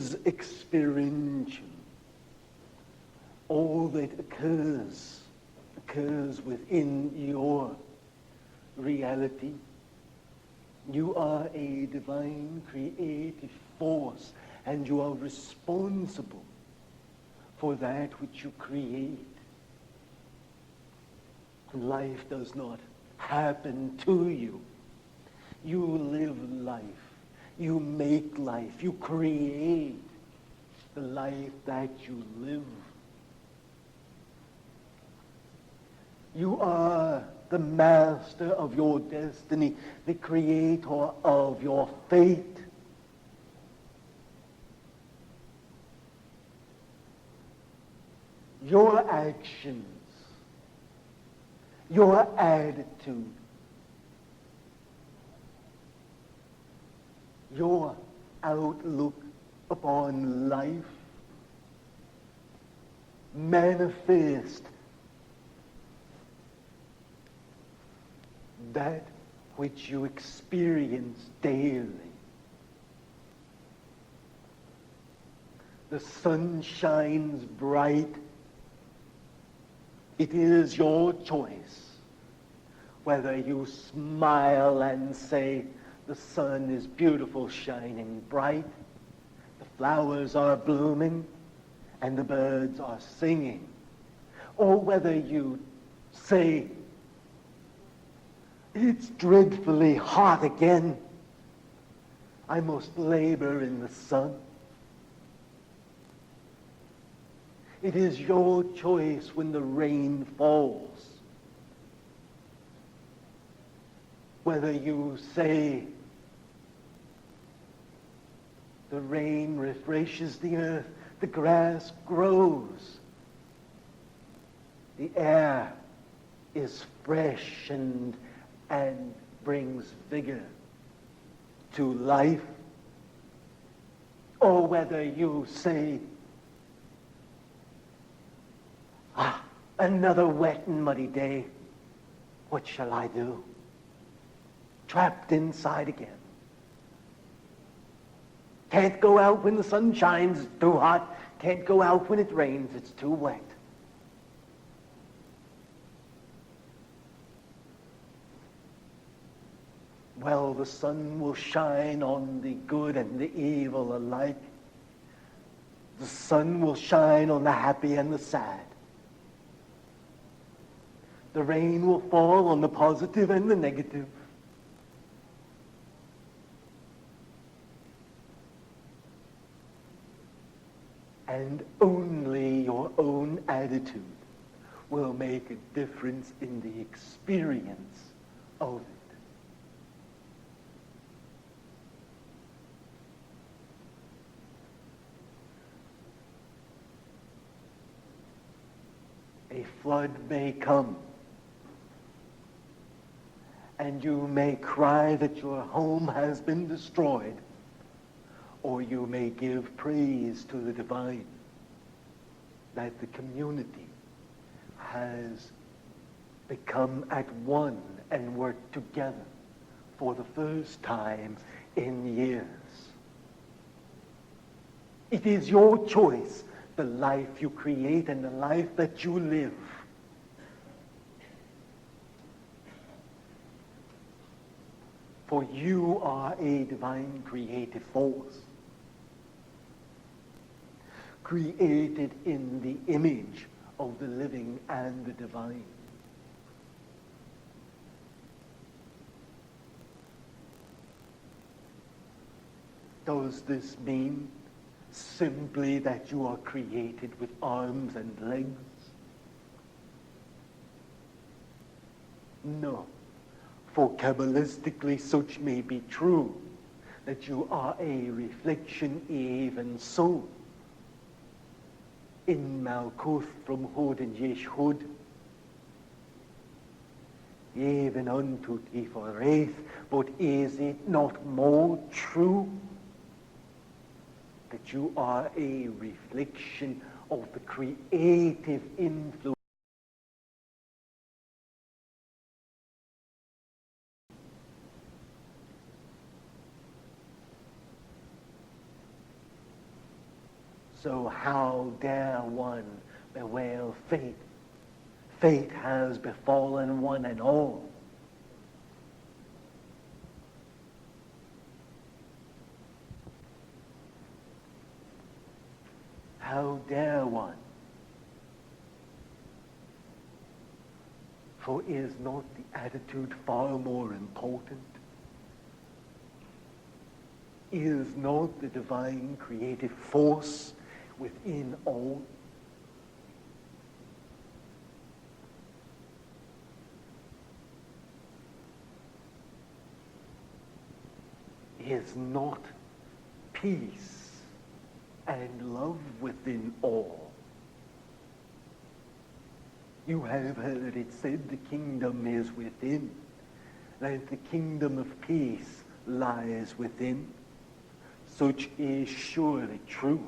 is experiential. All that occurs within your reality. You are a divine creative force, and you are responsible for that which you create. Life does not happen to you. You live life. You make life. You create the life that you live. You are the master of your destiny, the creator of your fate. Your actions, your attitude, your outlook upon life manifest that which you experience daily. The sun shines bright. It is your choice whether you smile and say, the sun is beautiful, shining bright, the flowers are blooming, and the birds are singing, or whether you say, it's dreadfully hot again, I must labor in the sun. It is your choice when the rain falls, whether you say, the rain refreshes the earth, the grass grows, the air is fresh and brings vigor to life, or whether you say, another wet and muddy day, what shall I do? Trapped inside again. Can't go out when the sun shines, it's too hot. Can't go out when it rains, it's too wet. Well, the sun will shine on the good and the evil alike. The sun will shine on the happy and the sad. The rain will fall on the positive and the negative. And only your own attitude will make a difference in the experience of it. A flood may come, and you may cry that your home has been destroyed, or you may give praise to the divine that the community has become at one and worked together for the first time in years. It is your choice, the life you create and the life that you live. For you are a divine creative force, created in the image of the living and the divine. Does this mean simply that you are created with arms and legs? No. For Kabbalistically such may be true, that you are a reflection even so. In Malkuth from Hod and Yeshud, even unto Tifereth, but is it not more true that you are a reflection of the creative influence So how dare one bewail fate? Fate has befallen one and all. How dare one? For is not the attitude far more important? Is not the divine creative force within all? Is not peace and love within all? You have heard it said the kingdom is within, that the kingdom of peace lies within. Such is surely true.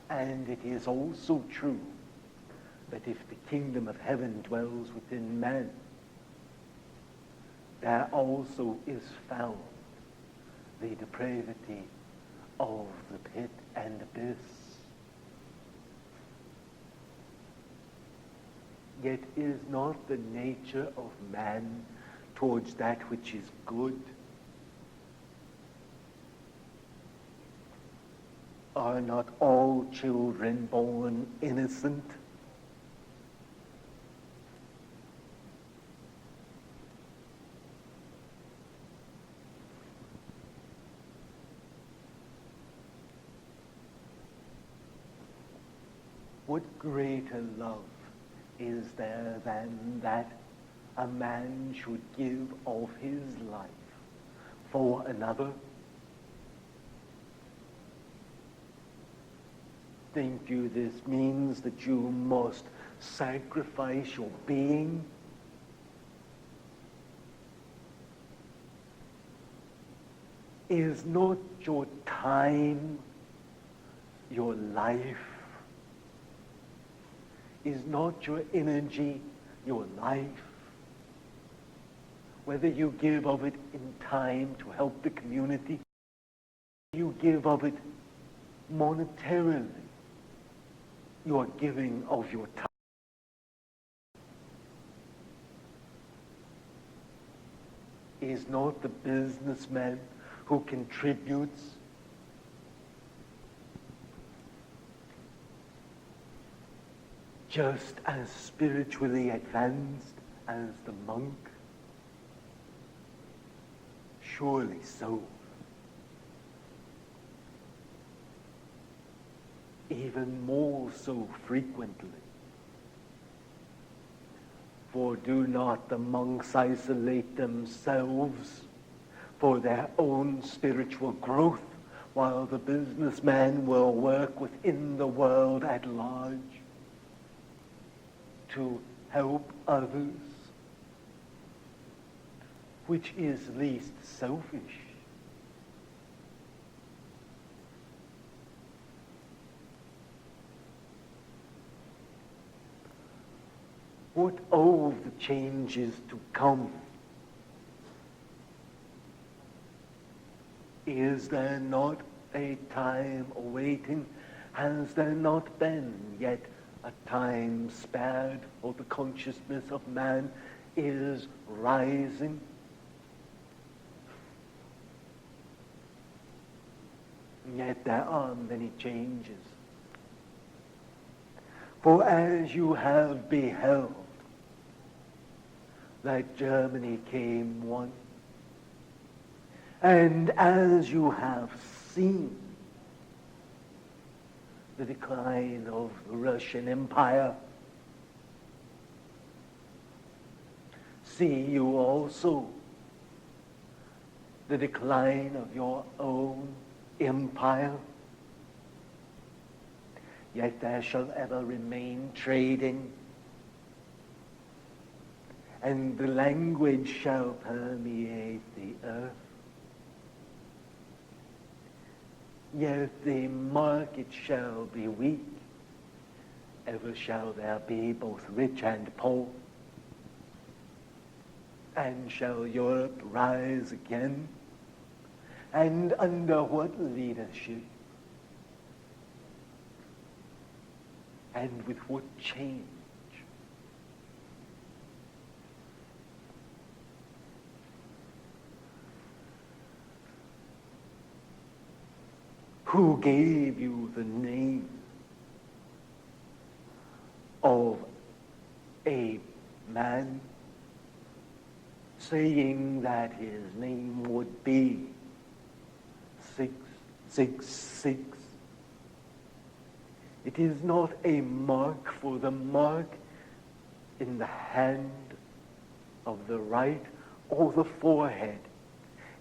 And it is also true that if the kingdom of heaven dwells within man, there also is found the depravity of the pit and abyss. Yet is not the nature of man towards that which is good? Are not all children born innocent? What greater love is there than that a man should give of his life for another? Think you this means that you must sacrifice your being? Is not your time your life? Is not your energy your life? Whether you give of it in time to help the community, you give of it monetarily, you are giving of your time. Is not the businessman who contributes just as spiritually advanced as the monk? Surely so. Even more so frequently. For do not the monks isolate themselves for their own spiritual growth, while the businessman will work within the world at large to help others? Which is least selfish? What of the changes to come? Is there not a time awaiting? Has there not been yet a time spared for the consciousness of man is rising? Yet there are many changes. For as you have beheld that Germany came one, and as you have seen the decline of the Russian Empire, see you also the decline of your own empire. Yet there shall ever remain trading, and the language shall permeate the earth. Yet the market shall be weak, ever shall there be both rich and poor. And shall Europe rise again? and under what leadership, and with what change. Who gave you the name of a man, saying that his name would be 666? It is not a mark, for the mark in the hand of the right or the forehead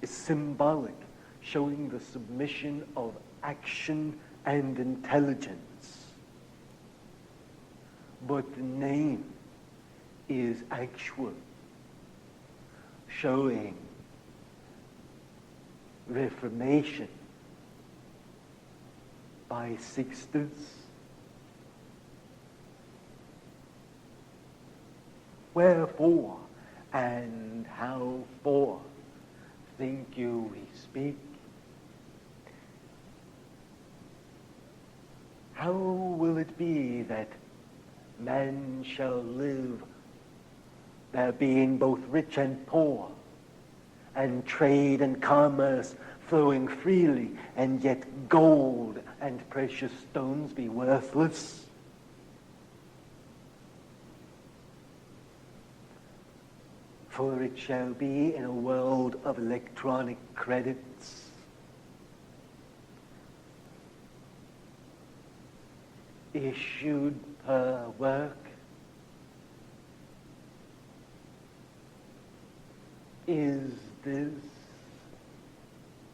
is symbolic, showing the submission of action and intelligence. But the name is actual, showing reformation by Sixtus. Wherefore and how for think you we speak? How will it be that man shall live, there being both rich and poor, and trade and commerce flowing freely, and yet gold and precious stones be worthless? For it shall be in a world of electronic credits, issued per work. Is this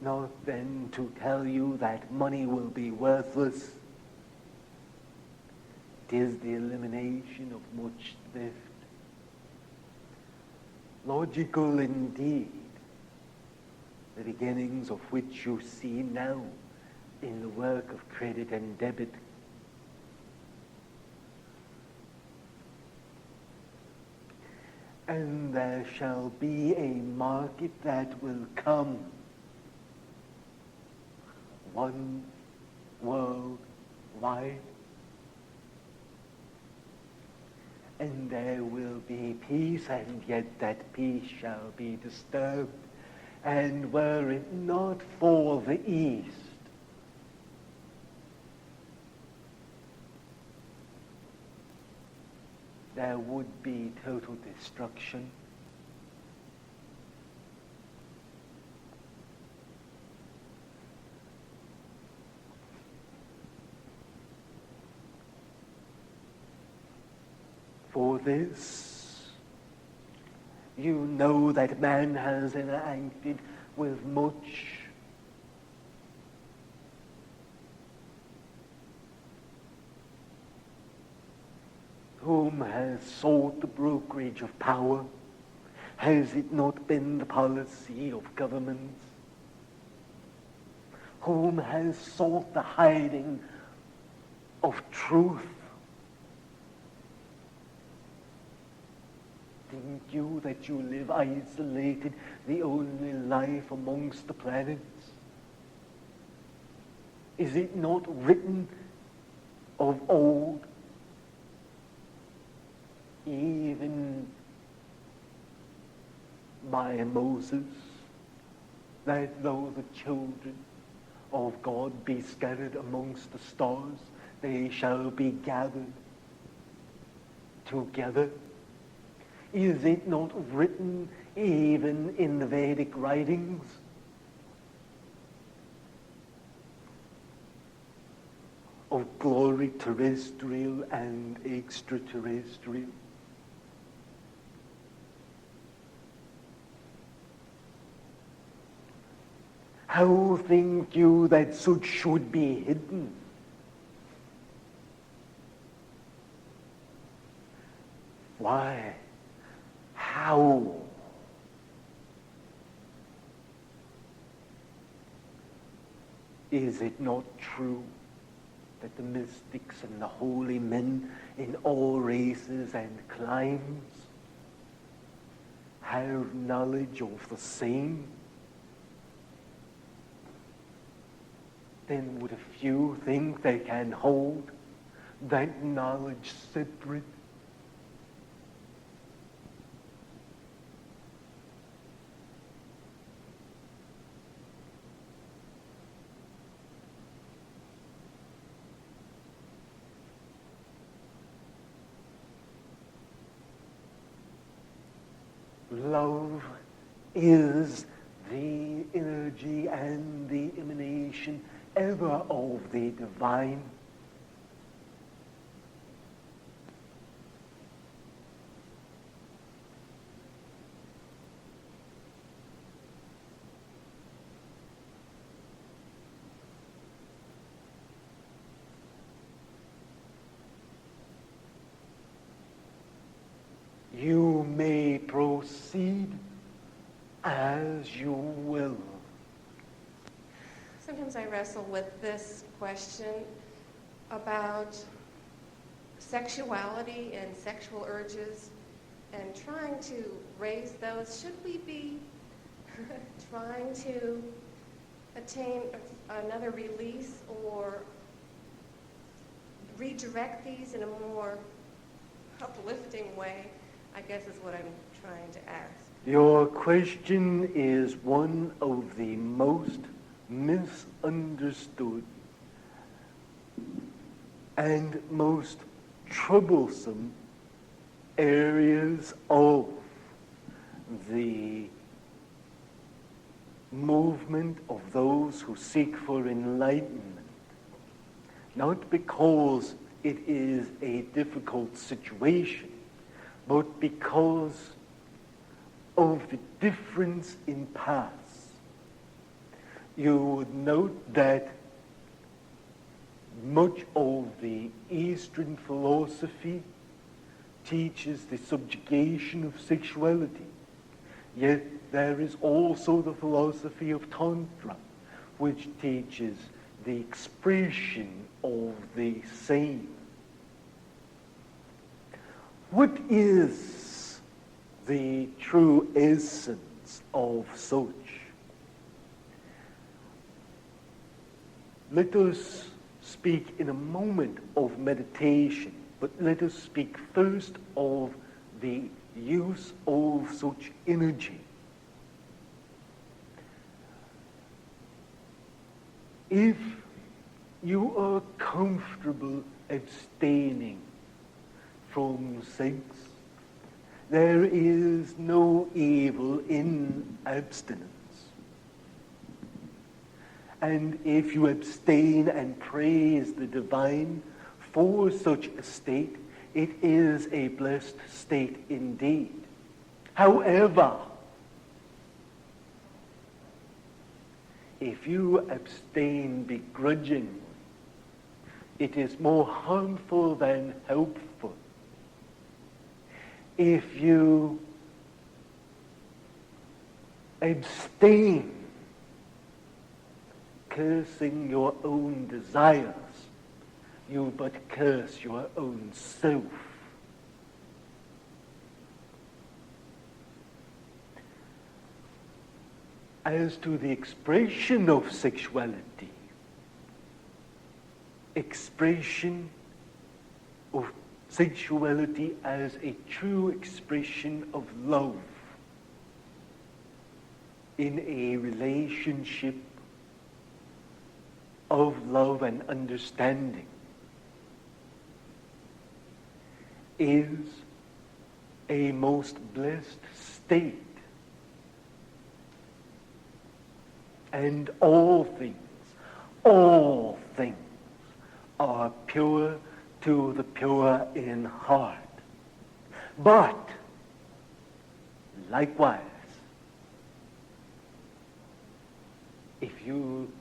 not then to tell you that money will be worthless? It is the elimination of much theft. Logical indeed, the beginnings of which you see now in the work of credit and debit. And there shall be a market that will come, one worldwide, and there will be peace, and yet that peace shall be disturbed. And were it not for the East, there would be total destruction. For this, you know that man has interacted with much whom has sought the brokerage of power. Has it not been the policy of governments? Whom has sought the hiding of truth? Think you that you live isolated, the only life amongst the planets? Is it not written of old, even by Moses, that though the children of God be scattered amongst the stars, they shall be gathered together? Is it not written even in the Vedic writings? Of glory terrestrial and extraterrestrial? How think you that such should be hidden? Why? How? Is it not true that the mystics and the holy men in all races and climes have knowledge of the same? then would a few think they can hold that knowledge separate? Love is the energy and the emanation ever of the divine. You may proceed as you will. Sometimes I wrestle with this question about sexuality and sexual urges and trying to raise those. Should we be trying to attain another release or redirect these in a more uplifting way? I guess is what I'm trying to ask. Your question is one of the most misunderstood and most troublesome areas of the movement of those who seek for enlightenment. Not because it is a difficult situation, but because of the difference in paths. You would note that much of the Eastern philosophy teaches the subjugation of sexuality. Yet there is also the philosophy of Tantra, which teaches the expression of the same. What is the true essence of such? Let us speak in a moment of meditation, but let us speak first of the use of such energy. If you are comfortable abstaining from sex, there is no evil in abstinence. And if you abstain and praise the divine for such a state, it is a blessed state indeed. However, if you abstain begrudgingly, it is more harmful than helpful. If you abstain, cursing your own desires, you but curse your own self. As to the expression of sexuality, expression of sexuality as a true expression of love in a relationship of love and understanding is a most blessed state. And all things are pure to the pure in heart. But, likewise, if you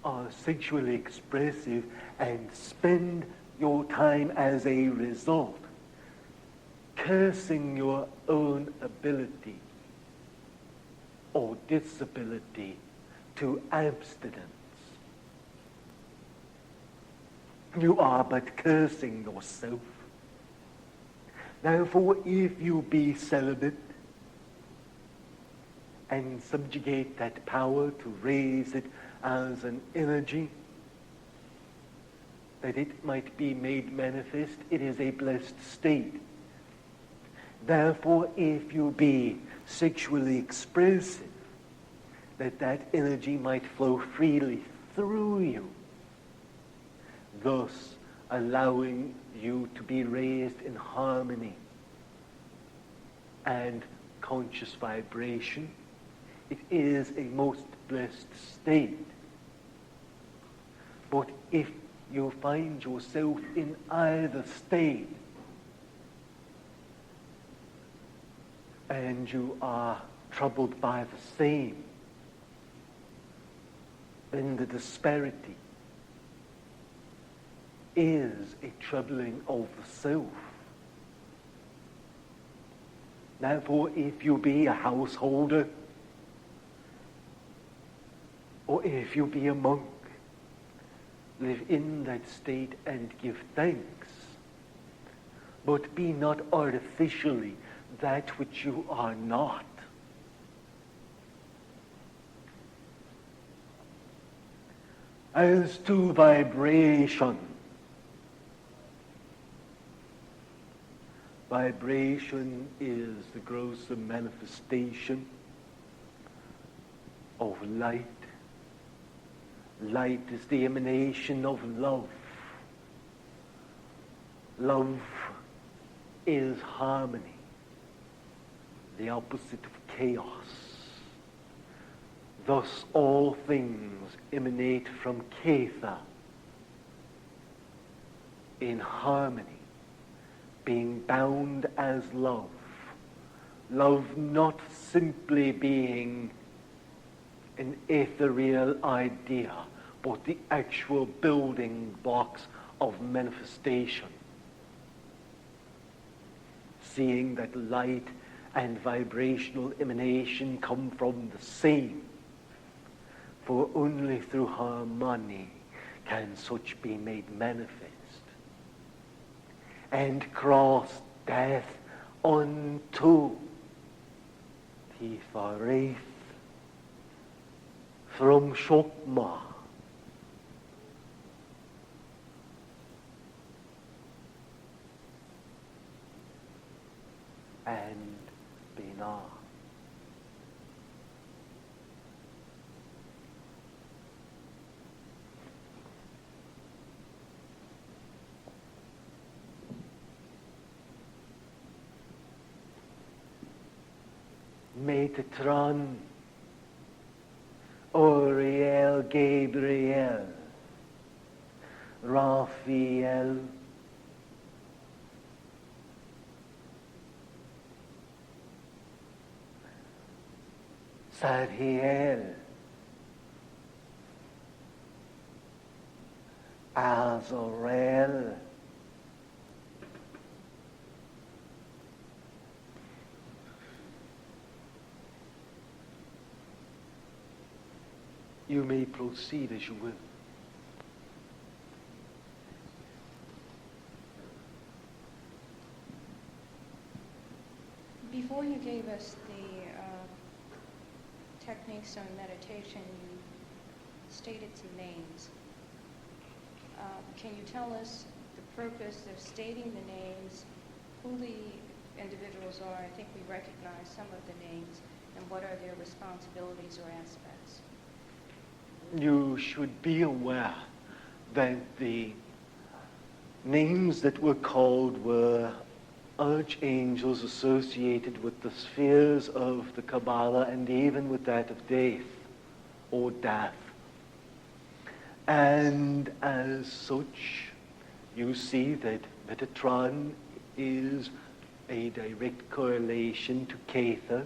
are sexually expressive and spend your time as a result cursing your own ability or disability to abstinence, you are but cursing yourself. Therefore, if you be celibate and subjugate that power to raise it as an energy, that it might be made manifest, it is a blessed state. Therefore, if you be sexually expressive, that energy might flow freely through you, thus allowing you to be raised in harmony and conscious vibration. It is a most blessed state. But if you find yourself in either state, and you are troubled by the same, then the disparity is a troubling of the self. Therefore, if you be a householder, or if you be a monk, live in that state and give thanks, but be not artificially that which you are not. As to vibration, vibration is the grosser manifestation of light. Light is the emanation of love. Love is harmony, the opposite of chaos. Thus all things emanate from Ketha in harmony, being bound as love. Love not simply being an ethereal idea, but the actual building blocks of manifestation. Seeing that light and vibrational emanation come from the same, for only through harmony can such be made manifest, and cross death unto Tifareth from Shokma. And Binah. Metatron, Uriel, Gabriel, Raphael, Sadiel, Azrael, you may proceed as you will. Before you gave us the techniques on meditation, you stated some names. Can you tell us the purpose of stating the names, who the individuals are? I think we recognize some of the names, and what are their responsibilities or aspects? You should be aware that the names that were called were archangels associated with the spheres of the Kabbalah and even with that of death or death. And as such, you see that Metatron is a direct correlation to Ketha.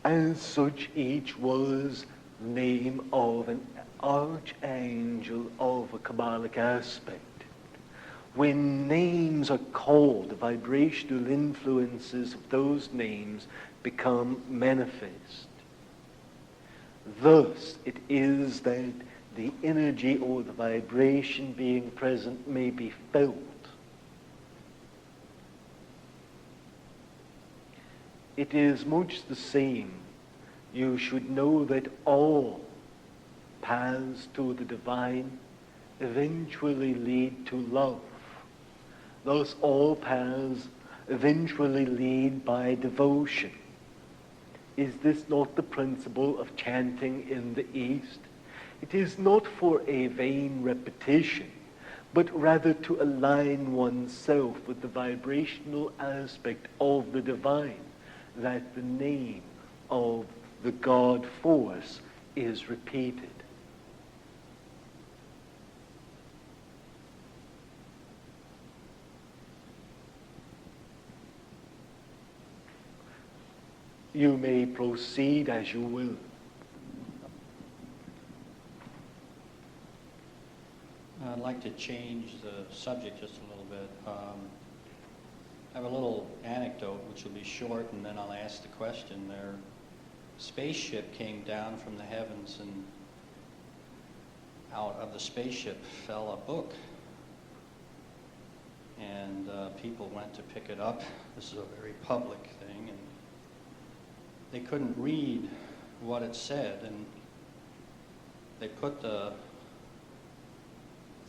As such, each was the name of an archangel of a Kabbalic aspect. When names are called, the vibrational influences of those names become manifest. Thus, it is that the energy or the vibration being present may be felt. It is much the same. You should know that all paths to the divine eventually lead to love. Thus all paths eventually lead by devotion. Is this not the principle of chanting in the East? It is not for a vain repetition, but rather to align oneself with the vibrational aspect of the divine, that the name of the God force is repeated. You may proceed as you will. I'd like to change the subject just a little bit. I have a little anecdote which will be short, and then I'll ask the question. Their spaceship came down from the heavens, and out of the spaceship fell a book. And people went to pick it up. This is a very public thing, and they couldn't read what it said, and they put the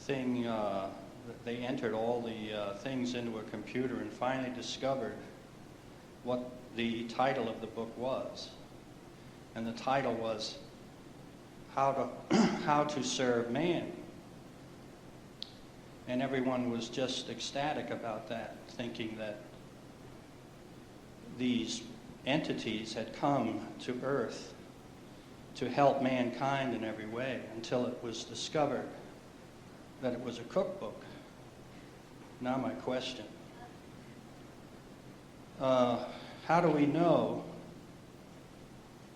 thing, they entered all the things into a computer and finally discovered what the title of the book was. And the title was How to Serve Man. And everyone was just ecstatic about that, thinking that these entities had come to Earth to help mankind in every way, until it was discovered that it was a cookbook. Now my question. How do we know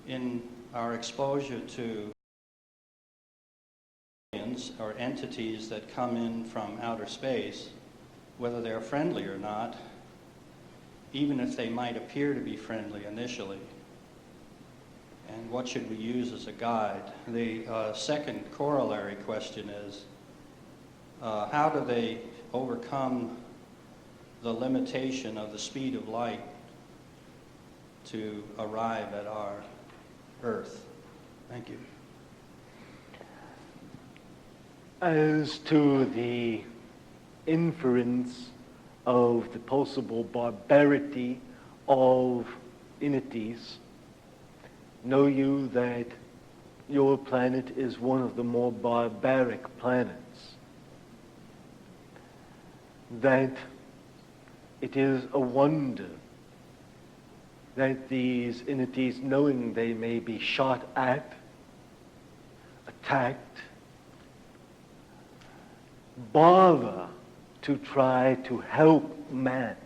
in our exposure to aliens or entities that come in from outer space, whether they're friendly or not, even if they might appear to be friendly initially? And what should we use as a guide? The second corollary question is, how do they overcome the limitation of the speed of light to arrive at our Earth? Thank you. As to the inference of the possible barbarity of entities, know you that your planet is one of the more barbaric planets. That it is a wonder that these entities, knowing they may be shot at, attacked, bother to try to help man.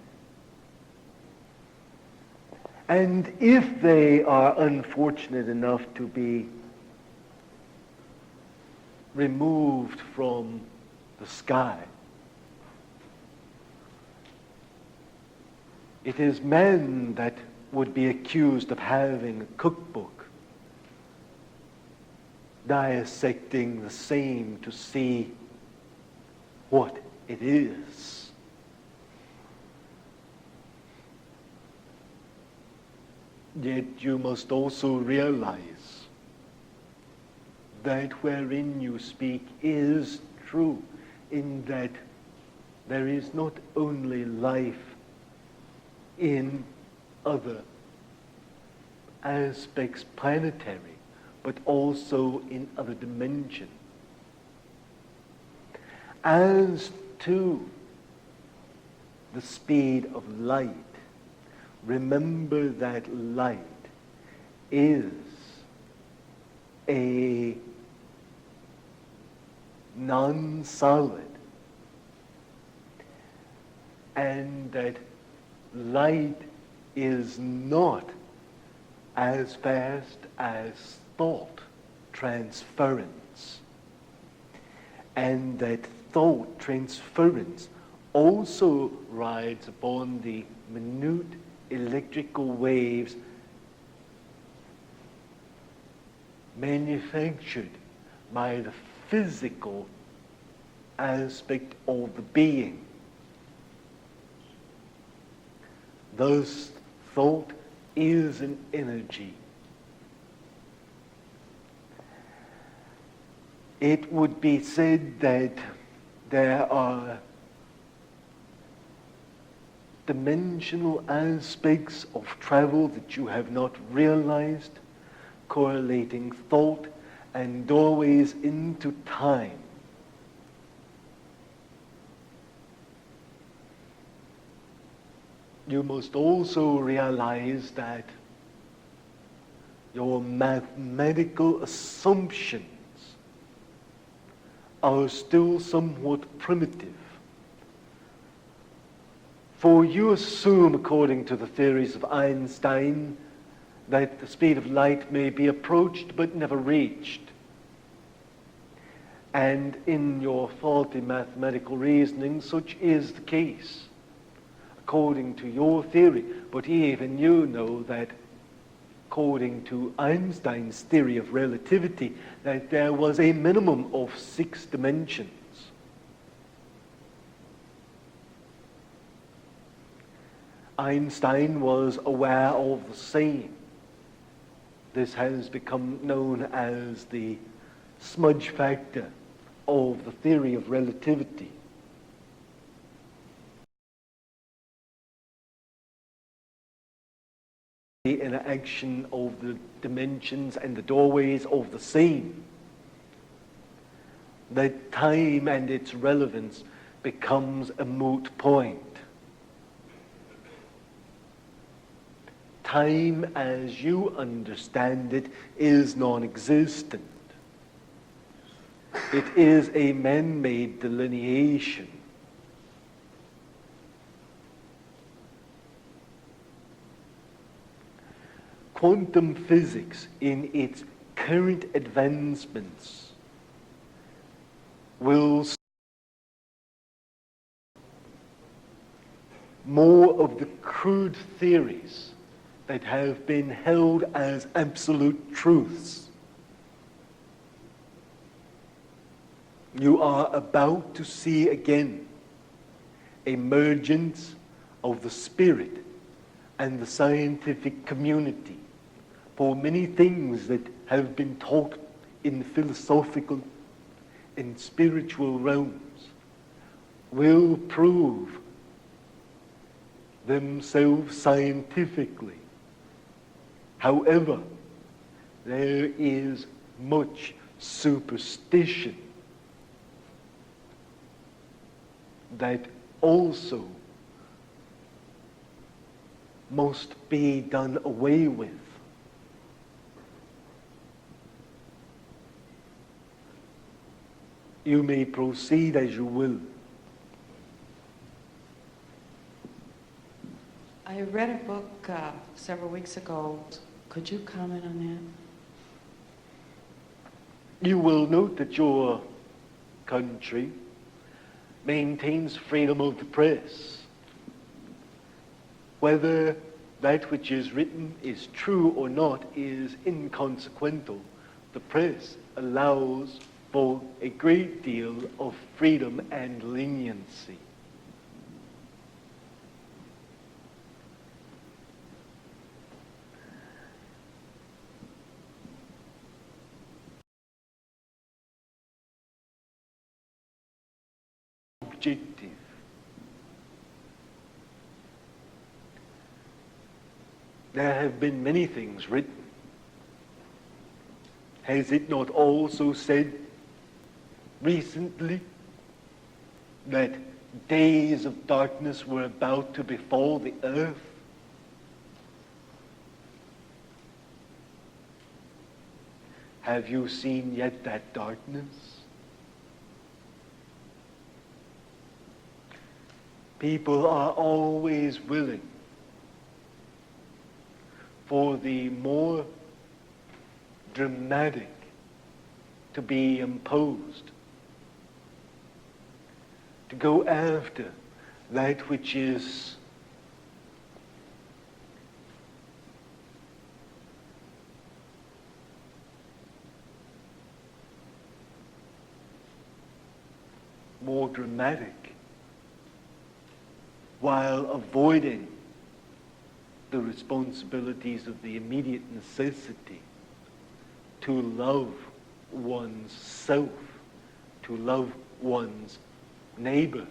And if they are unfortunate enough to be removed from the sky, it is men that would be accused of having a cookbook, dissecting the same to see what it is. Yet you must also realize that wherein you speak is true, in that there is not only life in other aspects planetary, but also in other dimensions. As to the speed of light, remember that light is a non-solid, and that light is not as fast as thought transference, and that thought transference also rides upon the minute electrical waves manufactured by the physical aspect of the being. Thus, thought is an energy. it would be said that there are dimensional aspects of travel that you have not realized, correlating thought and doorways into time. You must also realize that your mathematical assumptions are still somewhat primitive. For you assume, according to the theories of Einstein, that the speed of light may be approached but never reached. And in your faulty mathematical reasoning, such is the case, according to your theory. But even you know that, according to Einstein's theory of relativity, that there was a minimum of 6 dimensions. Einstein was aware of the same. This has become known as the smudge factor of the theory of relativity. The interaction of the dimensions and the doorways of the same, that time and its relevance becomes a moot point. Time, as you understand it, is non-existent. It is a man-made delineation. Quantum physics, in its current advancements, will more of the crude theories that have been held as absolute truths. You are about to see again emergence of the spirit and the scientific community. For many things that have been taught in philosophical and spiritual realms will prove themselves scientifically. However, there is much superstition that also must be done away with. You may proceed as you will. I read a book several weeks ago. Could you comment on that? You will note that your country maintains freedom of the press. Whether that which is written is true or not is inconsequential. The press allows for a great deal of freedom and leniency. Objective. There have been many things written. Has it not also said recently that days of darkness were about to befall the earth? Have you seen yet that darkness? People are always willing for the more dramatic to be imposed, to go after that which is more dramatic, while avoiding the responsibilities of the immediate necessity to love one's self to love one's neighbor.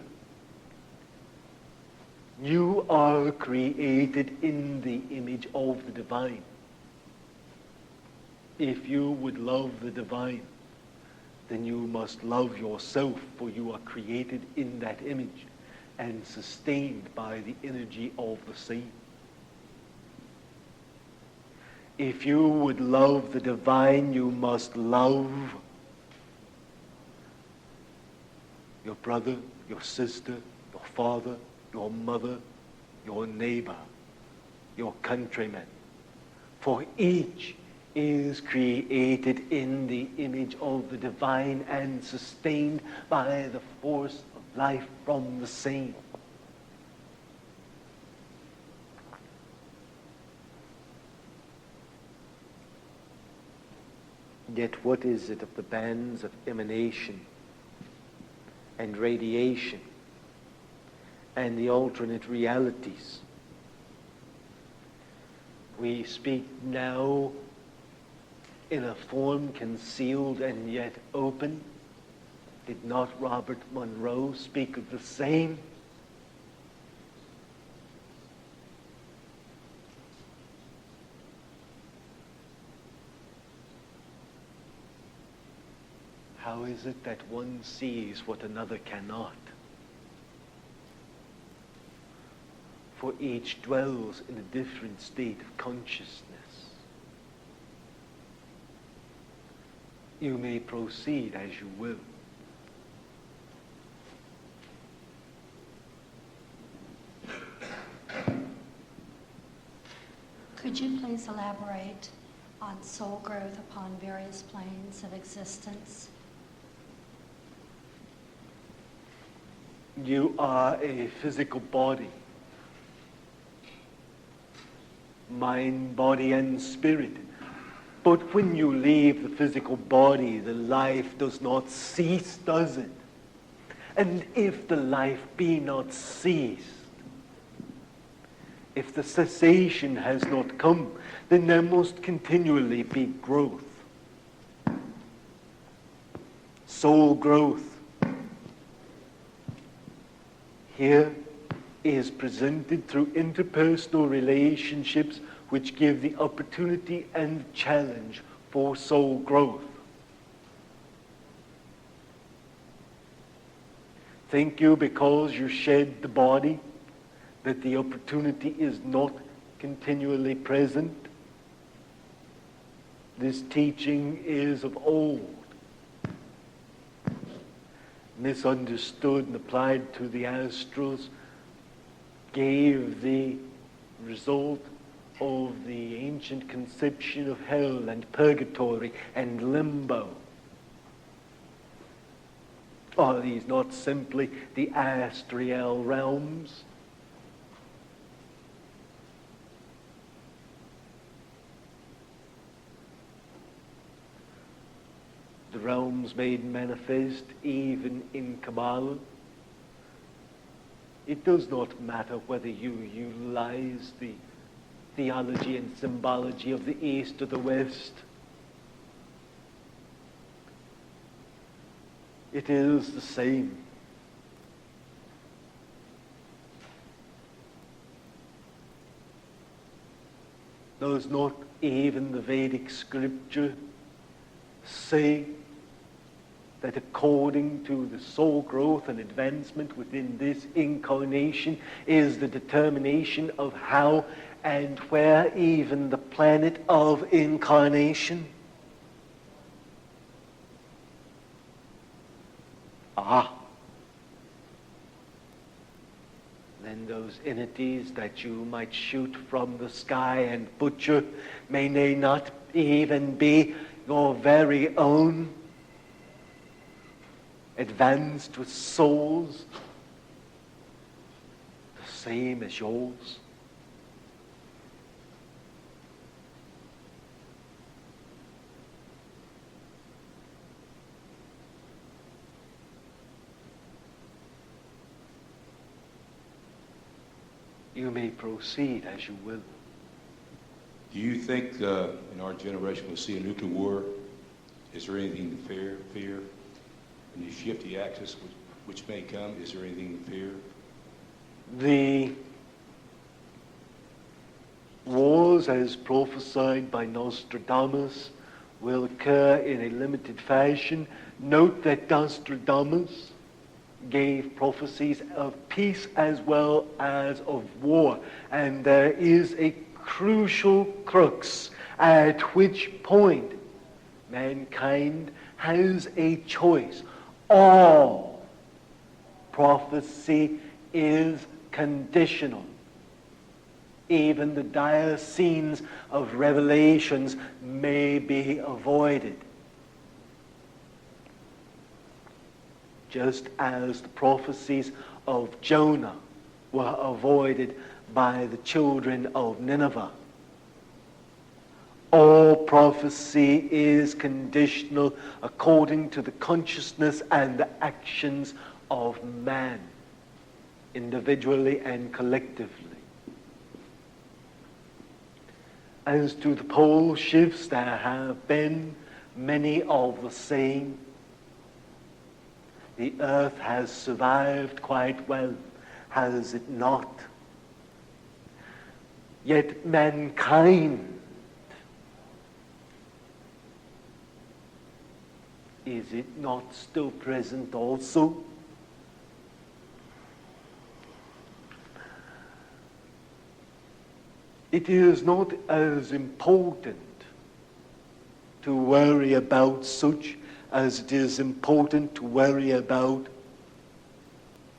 You are created in the image of the divine. If you would love the divine, then you must love yourself, for you are created in that image and sustained by the energy of the same. If you would love the divine, you must love your brother, your sister, your father, your mother, your neighbor, your countrymen. For each is created in the image of the divine and sustained by the force of life from the same. Yet what is it of the bands of emanation and radiation and the alternate realities? We speak now in a form concealed and yet open. Did not Robert Monroe speak of the same? How is it that one sees what another cannot? For each dwells in a different state of consciousness. You may proceed as you will. Could you please elaborate on soul growth upon various planes of existence? You are a physical body, mind, body, and spirit. But when you leave the physical body, the life does not cease, does it? And if the life be not ceased, if the cessation has not come, then there must continually be growth. Soul growth here is presented through interpersonal relationships which give the opportunity and challenge for soul growth. Think you, because you shed the body, that the opportunity is not continually present? This teaching is of old, misunderstood and applied to the astrals, gave the result of the ancient conception of hell and purgatory and limbo. Are these not simply the astral realms? The realms made manifest even in Kabbalah. It does not matter whether you utilize the theology and symbology of the East or the West. It is the same. Does not even the Vedic scripture say that according to the soul growth and advancement within this incarnation is the determination of how and where even the planet of incarnation? Then those entities that you might shoot from the sky and butcher, may they not even be your very own, advanced with souls the same as yours? You may proceed as you will. Do you think in our generation we'll see a nuclear war? Is there anything to fear? and the shifty axis which may come? Is there anything to fear? The wars, as prophesied by Nostradamus, will occur in a limited fashion. Note that Nostradamus gave prophecies of peace as well as of war. And there is a crucial crux at which point mankind has a choice. All prophecy is conditional. Even the dire scenes of Revelations may be avoided. Just as the prophecies of Jonah were avoided by the children of Nineveh. All prophecy is conditional according to the consciousness and the actions of man, individually and collectively. As to the pole shifts, there have been many of the same. The earth has survived quite well, has it not? Yet mankind, is it not still present also? It is not as important to worry about such as it is important to worry about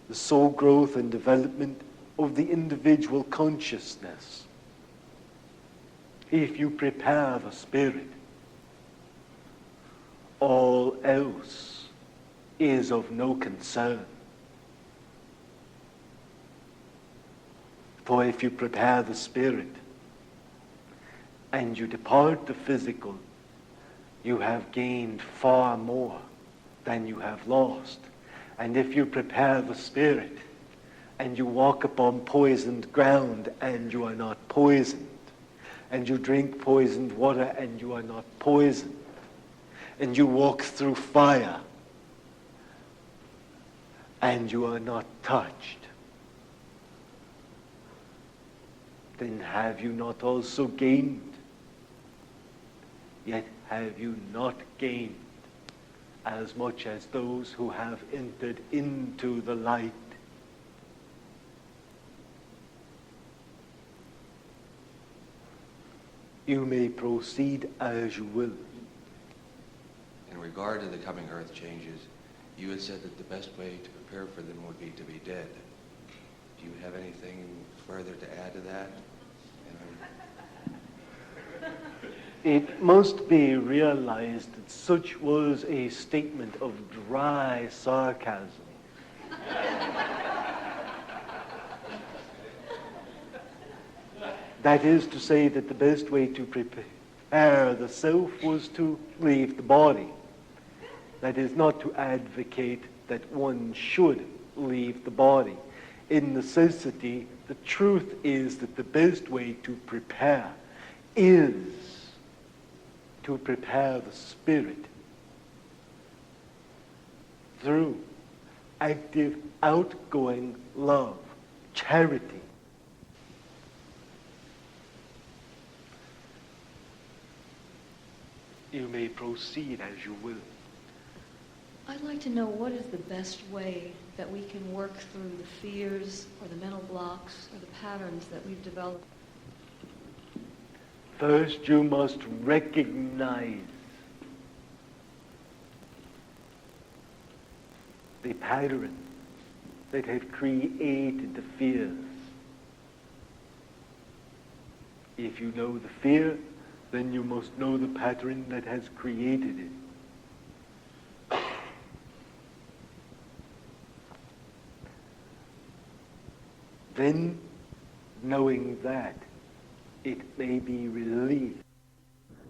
the soul growth and development of the individual consciousness. If you prepare the spirit, all else is of no concern. For if you prepare the spirit and you depart the physical, you have gained far more than you have lost. And if you prepare the spirit and you walk upon poisoned ground and you are not poisoned, and you drink poisoned water and you are not poisoned, and you walk through fire and you are not touched, then have you not also gained? Yet have you not gained as much as those who have entered into the light? You may proceed as you will. In regard to the coming earth changes, you had said that the best way to prepare for them would be to be dead. Do you have anything further to add to that? It must be realized that such was a statement of dry sarcasm. That is to say that the best way to prepare the self was to leave the body. That is not to advocate that one should leave the body. In necessity, the truth is that the best way to prepare is to prepare the spirit through active, outgoing love, charity. You may proceed as you will. I'd like to know what is the best way that we can work through the fears or the mental blocks or the patterns that we've developed. First, you must recognize the pattern that had created the fears. If you know the fear, then you must know the pattern that has created it. Then, knowing that, it may be released,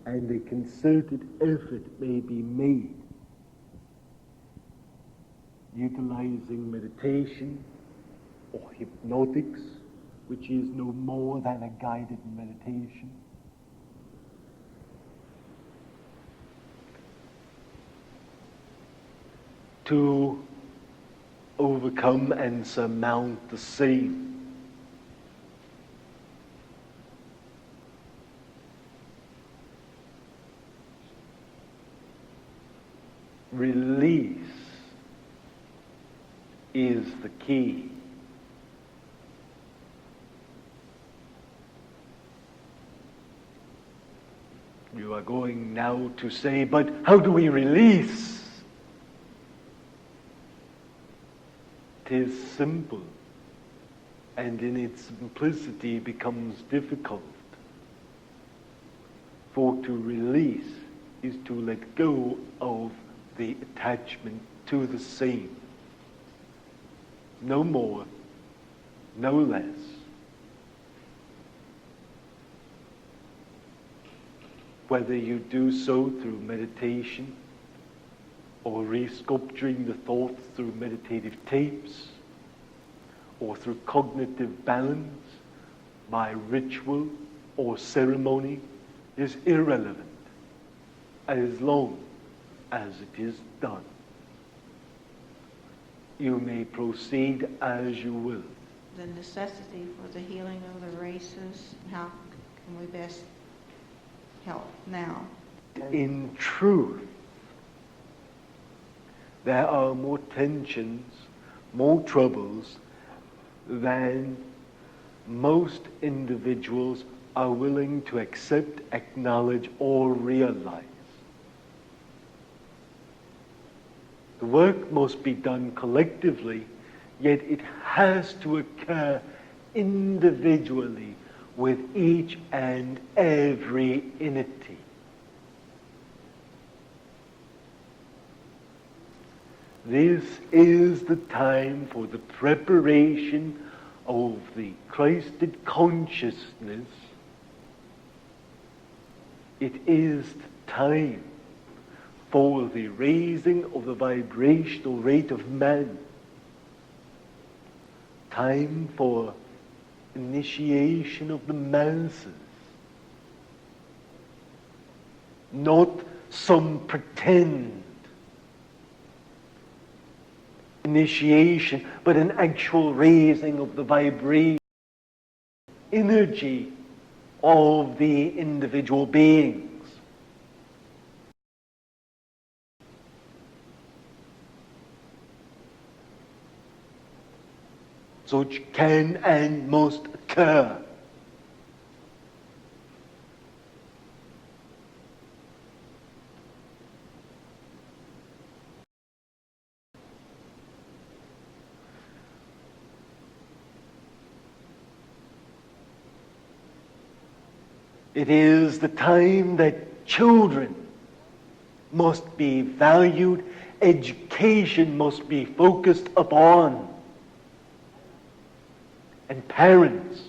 and a concerted effort may be made, utilizing meditation or hypnotics, which is no more than a guided meditation. to overcome and surmount the same. Release is the key. You are going now to say, but how do we release? It is simple, and in its simplicity becomes difficult. For to release is to let go of the attachment to the same. No more, no less. Whether you do so through meditation or resculpturing the thoughts through meditative tapes or through cognitive balance by ritual or ceremony is irrelevant as long as it is done. You may proceed as you will. The necessity for the healing of the races, how can we best help now? In truth, there are more tensions, more troubles than most individuals are willing to accept, acknowledge, or realize. The work must be done collectively, yet it has to occur individually with each and every entity. This is the time for the preparation of the Christed consciousness. It is the time for the raising of the vibrational rate of man. Time for initiation of the masses. Not some pretend initiation, but an actual raising of the vibration, energy of the individual beings. Such can and must occur. It is the time that children must be valued, education must be focused upon, and parents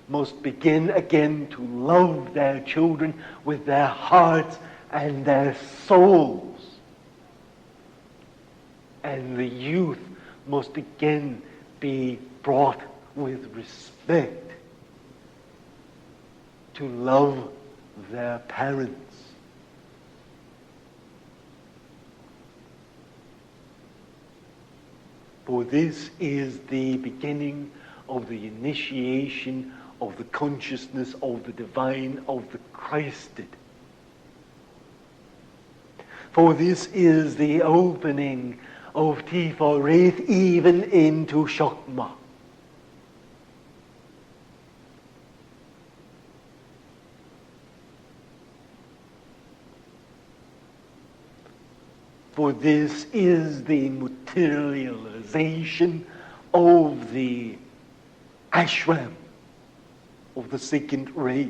must begin again to love their children with their hearts and their souls. And the youth must again be brought with respect to love their parents. For this is the beginning of the initiation of the consciousness of the divine, of the Christed. For this is the opening of Tifareth even into Shakma. For this is the materialization of the ashram of the second ray.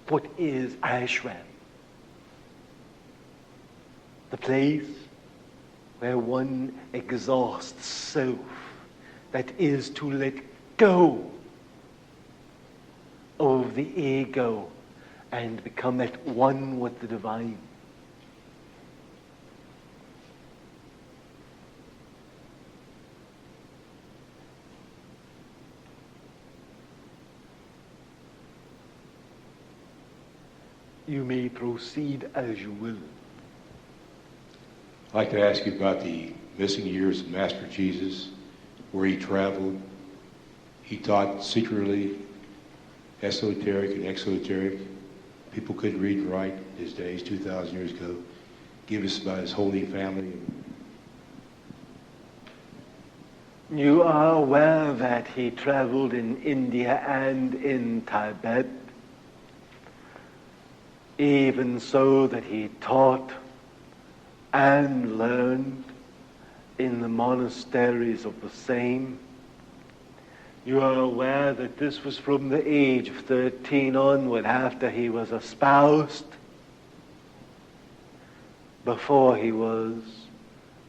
What is ashram? The place where one exhausts self, that is to let go of the ego and become at one with the divine. You may proceed as you will. I'd like to ask you about the missing years of Master Jesus, where he traveled. He taught secretly, esoteric and exoteric. People couldn't read and write in his days, 2,000 years ago. Give us about his Holy Family. You are aware that he traveled in India and in Tibet, even so that he taught and learned in the monasteries of the same. You are aware that this was from the age of 13 onward, after he was espoused, before he was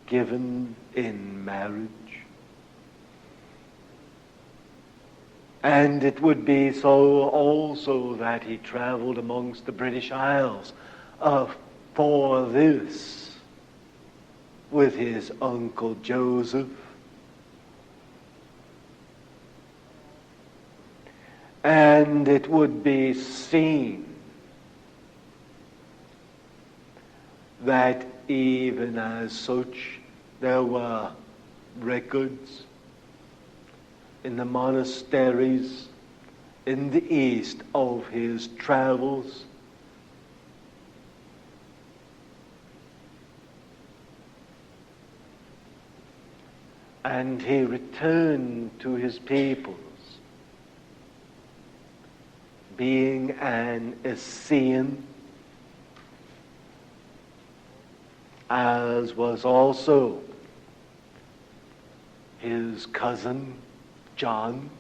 given in marriage. And it would be so also that he traveled amongst the British Isles for this with his uncle Joseph. And it would be seen that even as such there were records in the monasteries in the east of his travels. And he returned to his peoples, being an Essene, as was also his cousin John.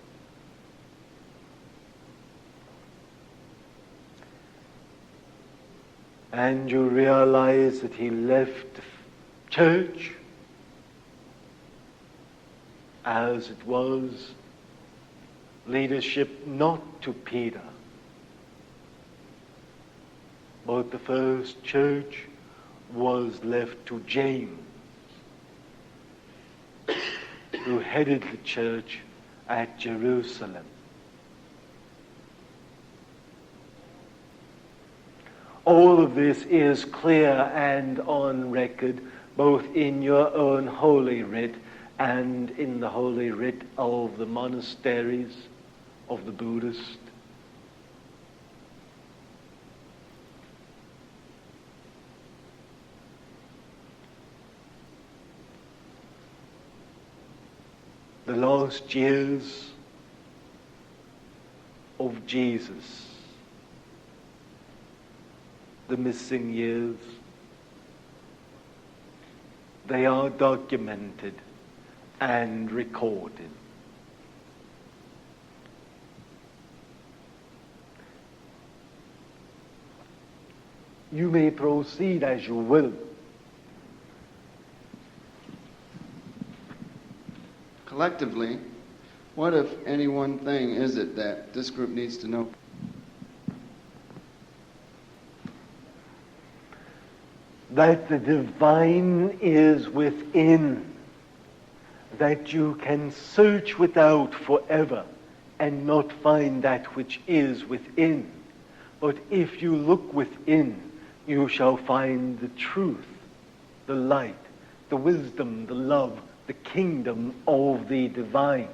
And you realize that he left the church as it was, leadership not to Peter, but the first church was left to James, who headed the church at Jerusalem. All of this is clear and on record, both in your own Holy Writ and in the Holy Writ of the monasteries of the Buddhist. The lost years of Jesus, the missing years, they are documented and recorded. You may proceed as you will. Collectively, what, if any, one thing is it that this group needs to know? That the divine is within, that you can search without forever and not find that which is within. But if you look within, you shall find the truth, the light, the wisdom, the love, the kingdom of the divine.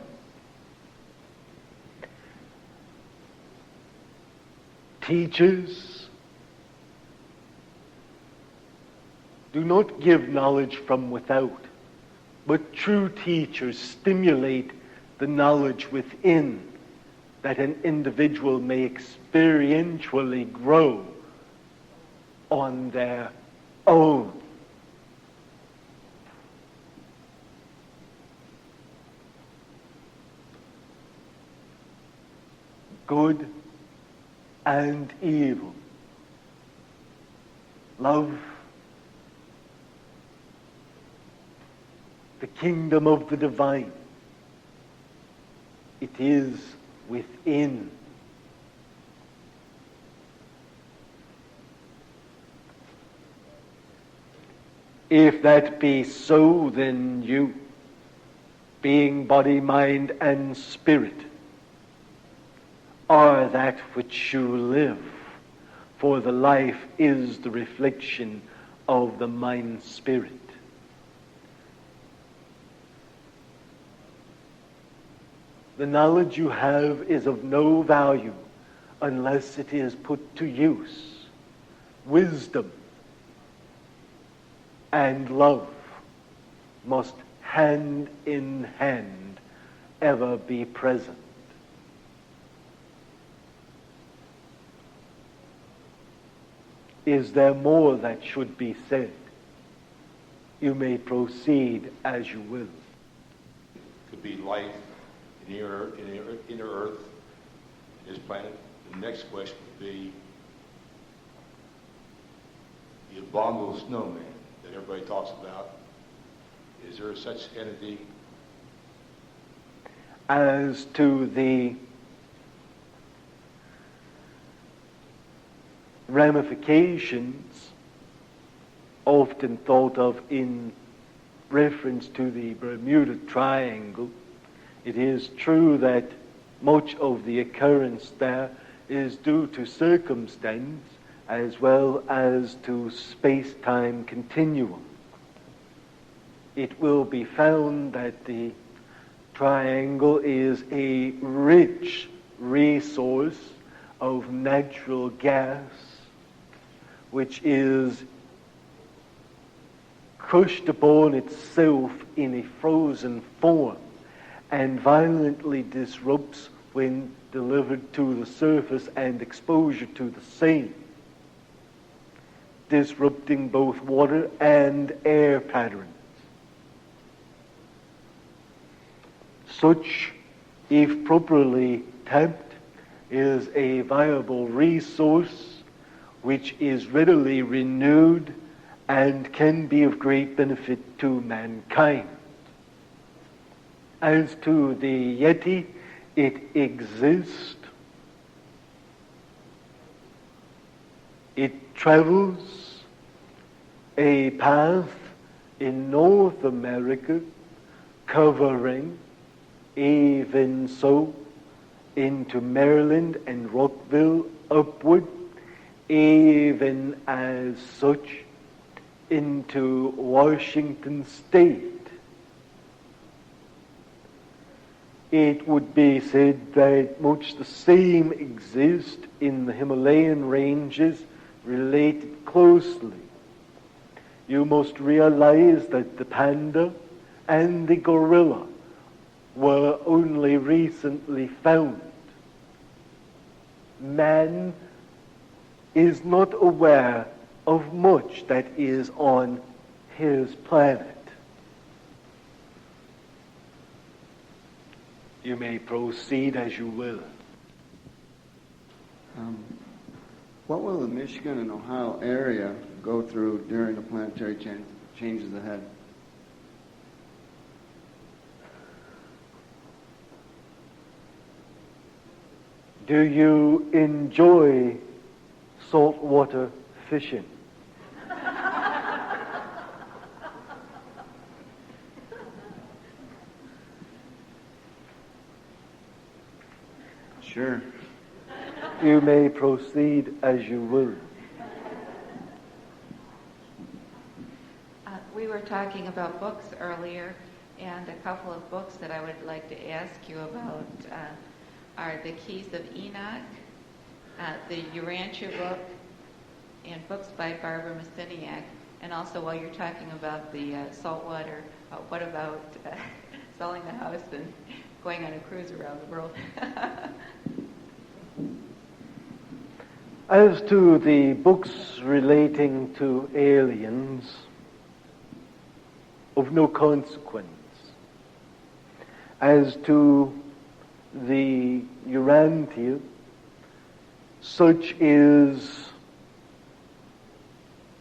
Teachers do not give knowledge from without, but true teachers stimulate the knowledge within, that an individual may experientially grow on their own. Good and evil, love, the kingdom of the divine. It is within. If that be so, then you, being body, mind, and spirit, are that which you live, for the life is the reflection of the mind-spirit. The knowledge you have is of no value unless it is put to use. Wisdom and love must hand in hand ever be present. Is there more that should be said? You may proceed as you will. Could be life in inner Earth, in this planet. The next question would be the abominable snowman that everybody talks about. Is there such entity? As to the ramifications often thought of in reference to the Bermuda Triangle, it is true that much of the occurrence there is due to circumstance as well as to space-time continuum. It will be found that the triangle is a rich resource of natural gas which is crushed upon itself in a frozen form and violently disrupts when delivered to the surface and exposure to the same, disrupting both water and air patterns. Such, if properly tapped, is a viable resource which is readily renewed and can be of great benefit to mankind. As to the Yeti, it exists. It travels a path in North America covering even so into Maryland and Rockville upward, even as such into Washington State. It would be said that much the same exists in the Himalayan ranges related closely. You must realize that the panda and the gorilla were only recently found. Man is not aware of much that is on his planet. You may proceed as you will. What will the Michigan and Ohio area go through during the planetary changes ahead? Do you enjoy saltwater fishing? Sure. You may proceed as you will. We were talking about books earlier, and a couple of books that I would like to ask you about are The Keys of Enoch, the Urantia book, and books by Barbara Messiniak. And also, while you're talking about the saltwater, what about selling the house and going on a cruise around the world? As to the books relating to aliens, of no consequence. As to the Urantia, such is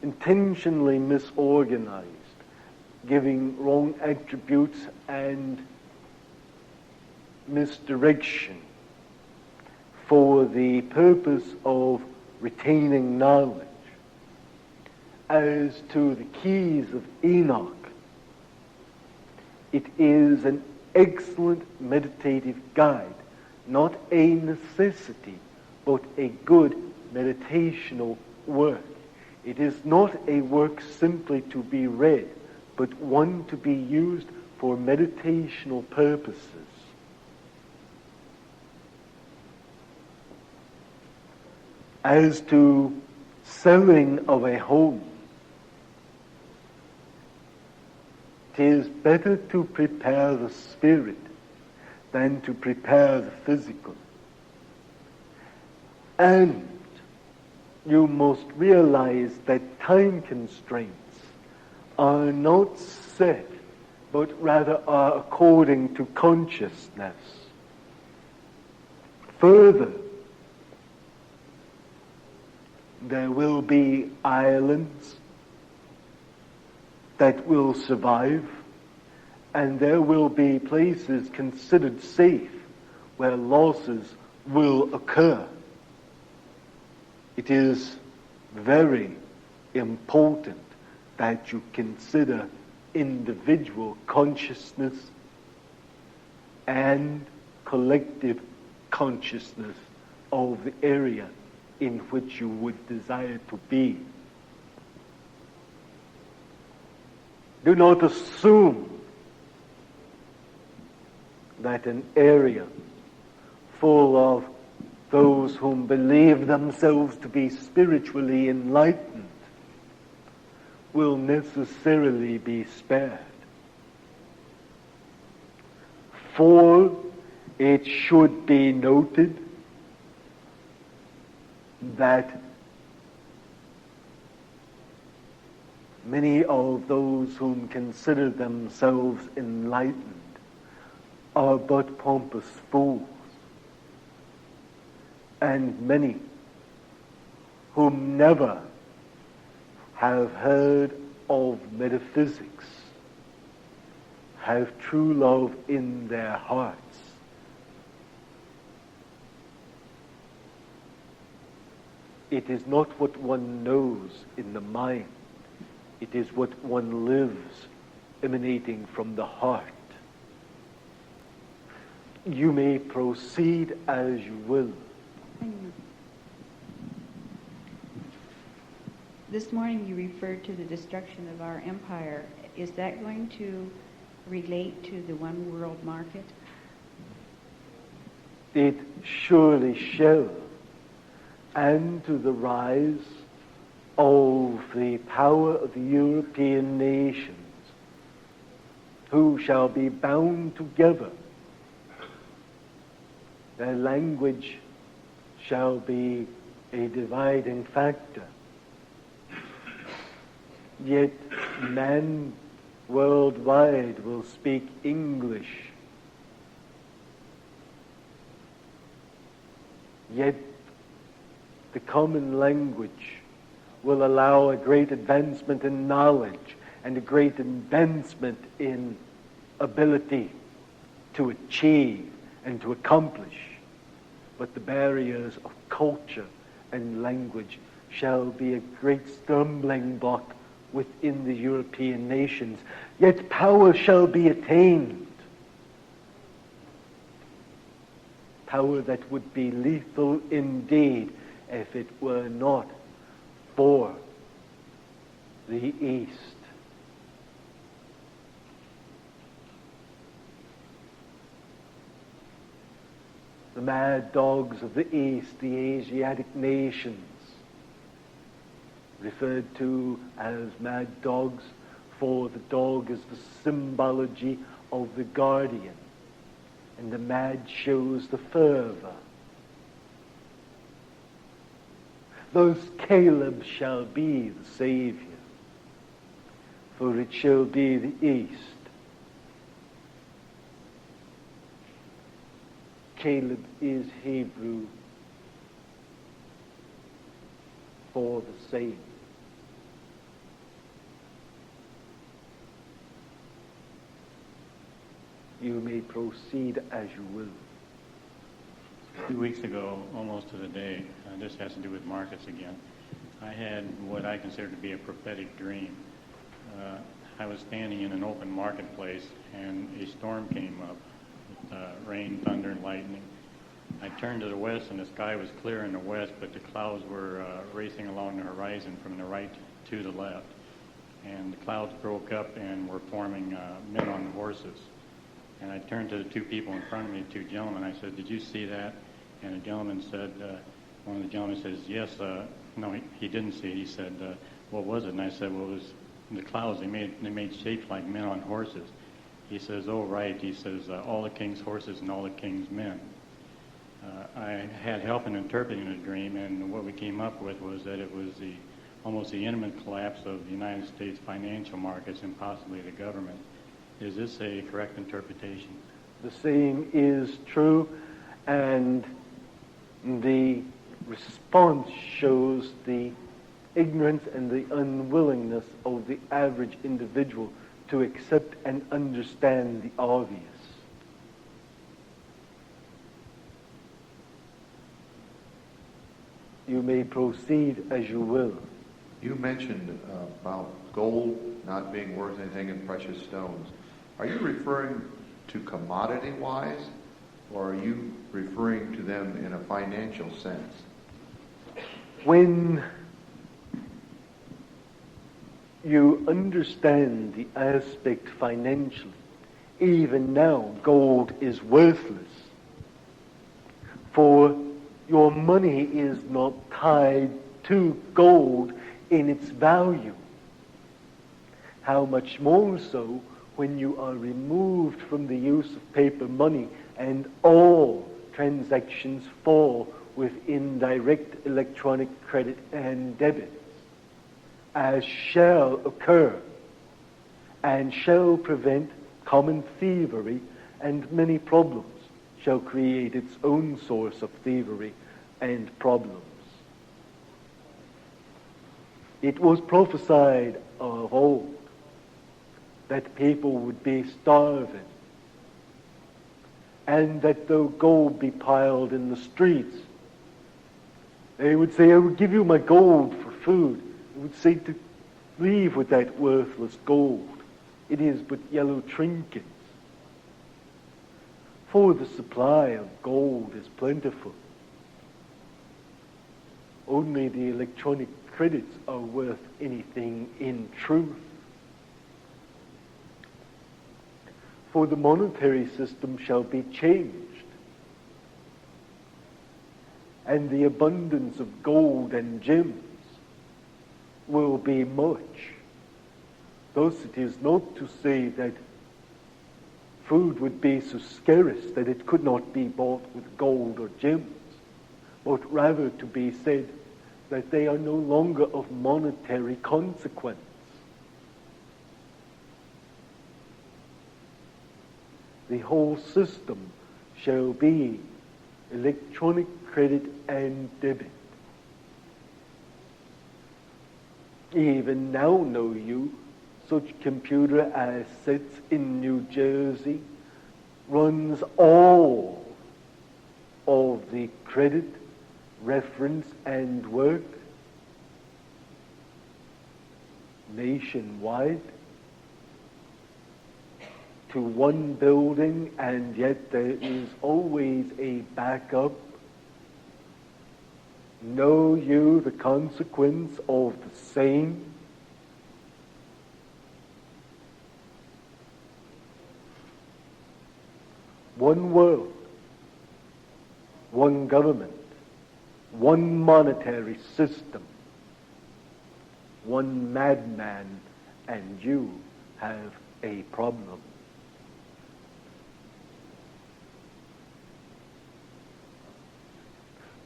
intentionally misorganized, giving wrong attributes and misdirection for the purpose of retaining knowledge. As to the Keys of Enoch, it is an excellent meditative guide, not a necessity, but a good meditational work. It is not a work simply to be read, but one to be used for meditational purposes. As to selling of a home, it is better to prepare the spirit than to prepare the physical. And you must realize that time constraints are not set, but rather are according to consciousness. Further, there will be islands that will survive, and there will be places considered safe where losses will occur. It is very important that you consider individual consciousness and collective consciousness of the area in which you would desire to be. Do not assume that an area full of those whom believe themselves to be spiritually enlightened will necessarily be spared. For it should be noted that many of those whom consider themselves enlightened are but pompous fools, and many whom never have heard of metaphysics have true love in their hearts. It is not what one knows in the mind, it is what one lives emanating from the heart. You may proceed as you will. This morning you referred to the destruction of our empire. Is that going to relate to the one world market? It surely shall, and to the rise of the power of the European nations, who shall be bound together. Their language shall be a dividing factor. Yet man worldwide will speak English. Yet the common language will allow a great advancement in knowledge and a great advancement in ability to achieve and to accomplish. But the barriers of culture and language shall be a great stumbling block within the European nations. Yet power shall be attained. Power that would be lethal indeed if it were not for the East. The mad dogs of the East, the Asiatic nations, referred to as mad dogs, for the dog is the symbology of the guardian, and the mad shows the fervor. Those Caleb shall be the Savior, for it shall be the East. Caleb is Hebrew for the same. You may proceed as you will. 2 weeks ago, almost to the day, this has to do with markets again, I had what I consider to be a prophetic dream. I was standing in an open marketplace and a storm came up with rain, thunder, and lightning. I turned to the west and the sky was clear in the west, but the clouds were racing along the horizon from the right to the left. And the clouds broke up and were forming men on horses. And I turned to the two people in front of me, two gentlemen. I said, "Did you see that?" And the gentleman said, one of the gentlemen says, yes, no, he didn't see it. He said, what was it? And I said, well, it was the clouds. They made shapes like men on horses. He says, oh, right. He says, all the king's horses and all the king's men. I had help in interpreting the dream, and what we came up with was that it was almost the imminent collapse of the United States financial markets and possibly the government. Is this a correct interpretation? The same is true, and the response shows the ignorance and the unwillingness of the average individual to accept and understand the obvious. You may proceed as you will. You mentioned about gold not being worth anything in precious stones. Are you referring to commodity-wise, or are you referring to them in a financial sense? When you understand the aspect financially, even now gold is worthless, for your money is not tied to gold in its value. How much more so when you are removed from the use of paper money and all transactions fall within direct electronic credit and debit, as shall occur and shall prevent common thievery, and many problems shall create its own source of thievery and problems. It was prophesied of old that people would be starving, and that though gold be piled in the streets, they would say, I will give you my gold for food. They would say to leave with that worthless gold. It is but yellow trinkets. For the supply of gold is plentiful. Only the electronic credits are worth anything in truth. For the monetary system shall be changed, and the abundance of gold and gems will be much. Thus it is not to say that food would be so scarce that it could not be bought with gold or gems, but rather to be said that they are no longer of monetary consequence. The whole system shall be electronic credit and debit. Even now know you, such computer as sits in New Jersey runs all of the credit, reference, and work nationwide to one building, and yet there is always a backup. Know you the consequence of the same? One world, one government, one monetary system, one madman, and you have a problem.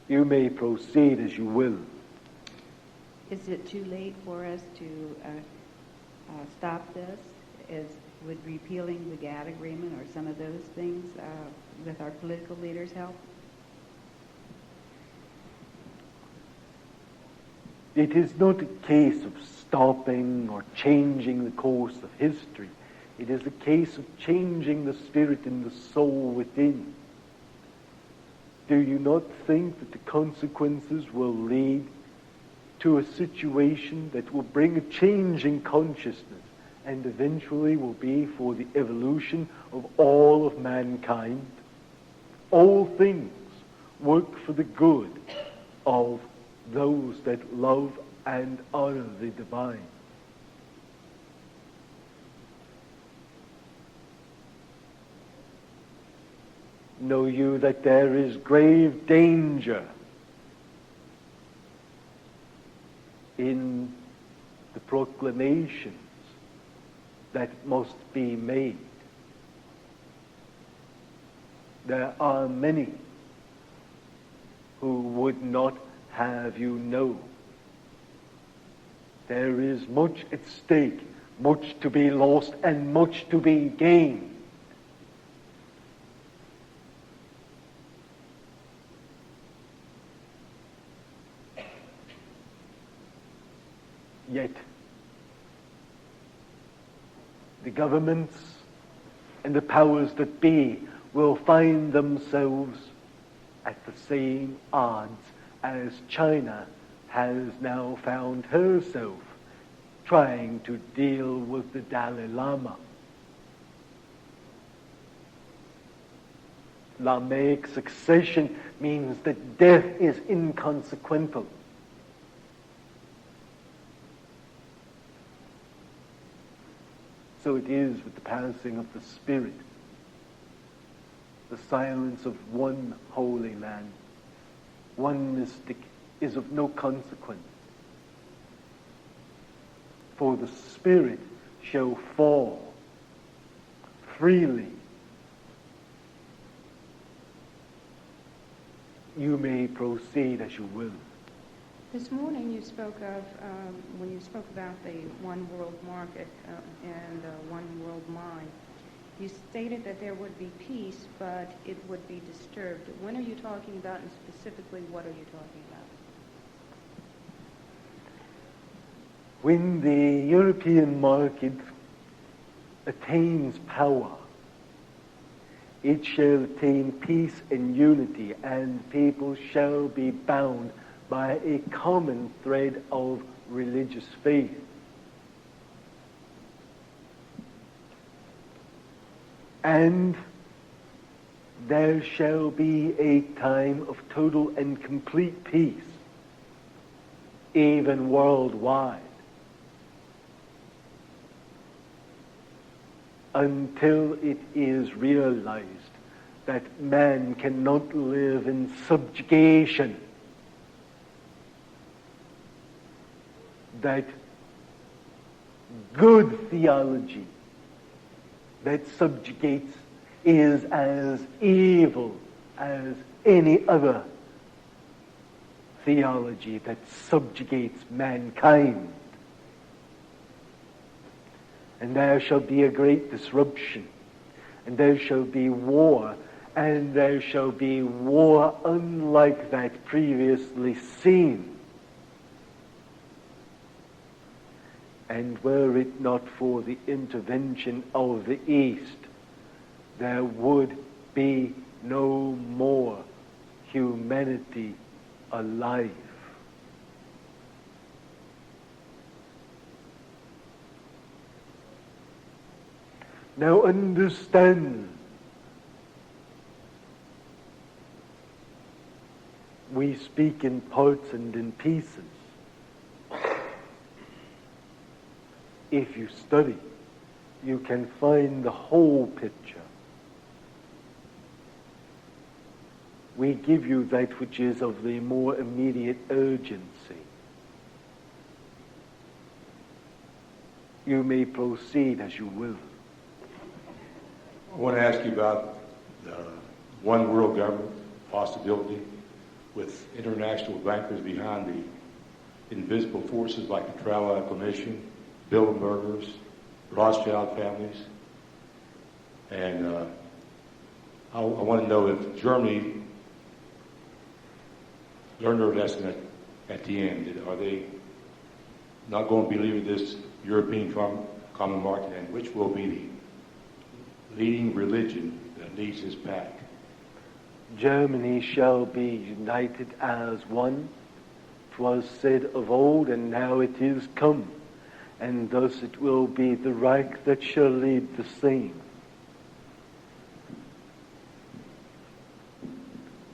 You may proceed as you will. Is it too late for us to stop this? Would repealing the GATT agreement or some of those things with our political leaders help? It is not a case of stopping or changing the course of history. It is a case of changing the spirit and the soul within. Do you not think that the consequences will lead to a situation that will bring a change in consciousness and eventually will be for the evolution of all of mankind? All things work for the good of those that love and honor the divine. Know you that there is grave danger in the proclamations that must be made. There are many who would not have you know. There is much at stake, much to be lost and much to be gained. Yet, the governments and the powers that be will find themselves at the same odds as China has now found herself trying to deal with the Dalai Lama. Lamaic succession means that death is inconsequential. So it is with the passing of the Spirit. The silence of one holy man, one mystic, is of no consequence. For the Spirit shall fall freely. You may proceed as you will. This morning you spoke of, when you spoke about the one world market and one world mind, you stated that there would be peace, but it would be disturbed. When are you talking about, and specifically what are you talking about? When the European market attains power, it shall attain peace and unity, and people shall be bound by a common thread of religious faith. And there shall be a time of total and complete peace, even worldwide, until it is realized that man cannot live in subjugation, that good theology that subjugates is as evil as any other theology that subjugates mankind. And there shall be a great disruption, and there shall be war, and there shall be war unlike that previously seen. And were it not for the intervention of the East, there would be no more humanity alive. Now understand, we speak in parts and in pieces. If you study, you can find the whole picture. We give you that which is of the more immediate urgency. You may proceed as you will. I want to ask you about the one world government possibility with international bankers behind the invisible forces like the Travel Commission, Bilderbergers, Rothschild families. And I want to know if Germany learned their lesson at the end. Are they not going to believe in this European common market, and which will be the leading religion that leads this pack? Germany shall be united as one. 'Twas said of old, and now it is come. And thus it will be the Reich that shall lead the same.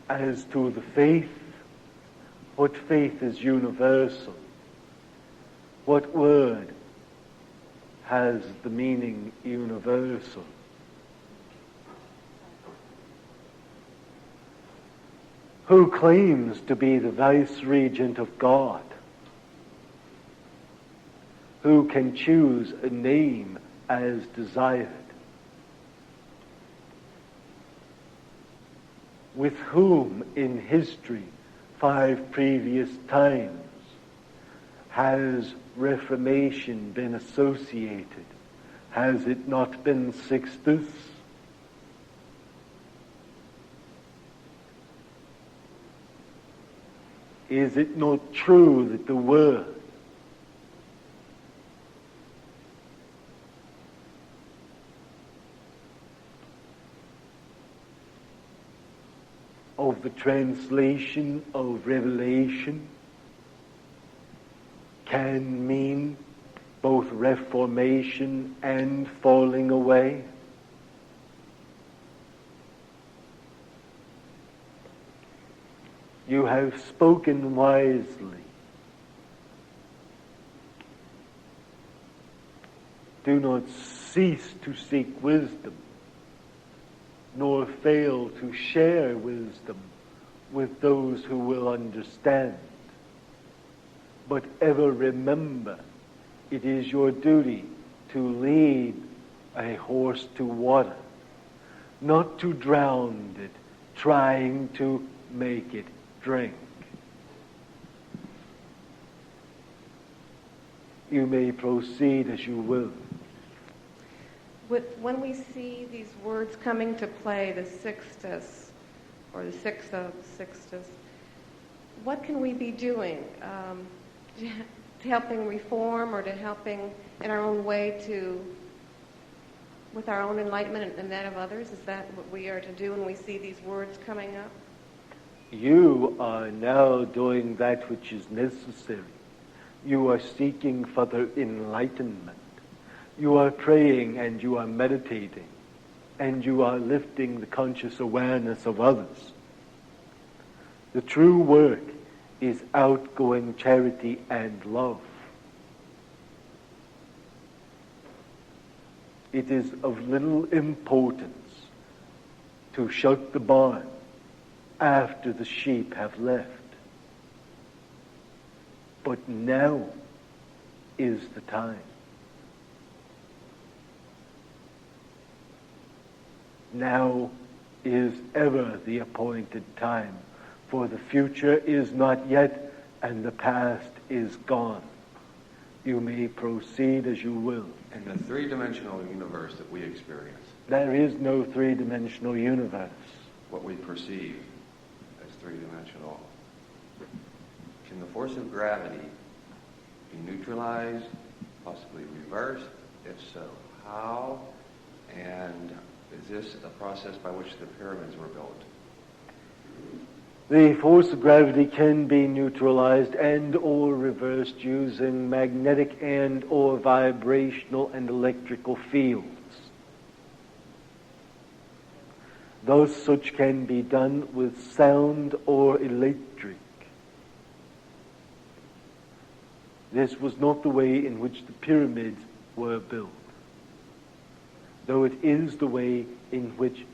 As to the faith, what faith is universal? What word has the meaning universal? Who claims to be the vice-regent of God? who can choose a name as desired, with whom in history 5 previous times has Reformation been associated? Has it not been Sixtus? Is it not true that the Word of the translation of Revelation can mean both reformation and falling away? You have spoken wisely. Do not cease to seek wisdom, nor fail to share wisdom with those who will understand. But ever remember, it is your duty to lead a horse to water, not to drown it, trying to make it drink. You may proceed as you will. When we see these words coming to play, the Sixtus, or the sixth of Sixtus, what can we be doing? To helping reform, or to helping in our own way with our own enlightenment and that of others? Is that what we are to do when we see these words coming up? You are now doing that which is necessary. You are seeking further enlightenment. You are praying and you are meditating, and you are lifting the conscious awareness of others. The true work is outgoing charity and love. It is of little importance to shut the barn after the sheep have left. But now is the time. Now is ever the appointed time, for the future is not yet, and the past is gone. You may proceed as you will. In the three-dimensional universe that we experience, there is no three-dimensional universe. What we perceive as three-dimensional, can the force of gravity be neutralized, possibly reversed? If so, how? And is this a process by which the pyramids were built? The force of gravity can be neutralized and or reversed using magnetic and or vibrational and electrical fields. Thus, such can be done with sound or electric. This was not the way in which the pyramids were built, though it is the way in which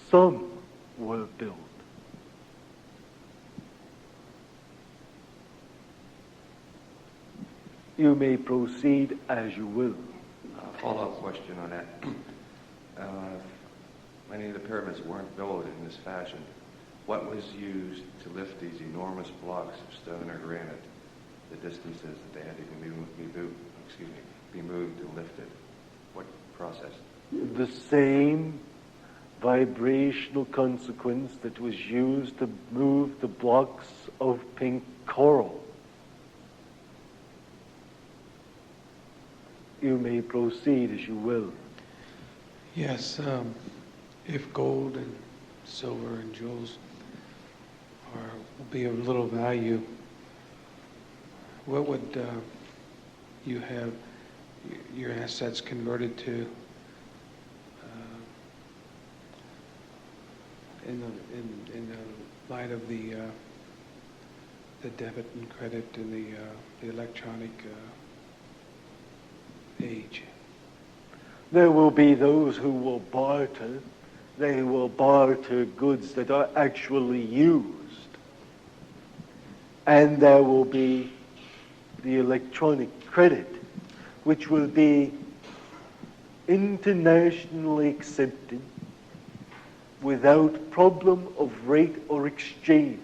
some were built. You may proceed as you will. A follow-up question on that. Many of the pyramids weren't built in this fashion. What was used to lift these enormous blocks of stone or granite, the distances that they had to be moved and lifted? What process? The same vibrational consequence that was used to move the blocks of pink coral. You may proceed as you will. Yes, if gold and silver and jewels will be of little value, what would you have your assets converted to in the light of the debit and credit and the electronic age? There will be those who will barter. They will barter goods that are actually used. And there will be the electronic credit, which will be internationally accepted without problem of rate or exchange.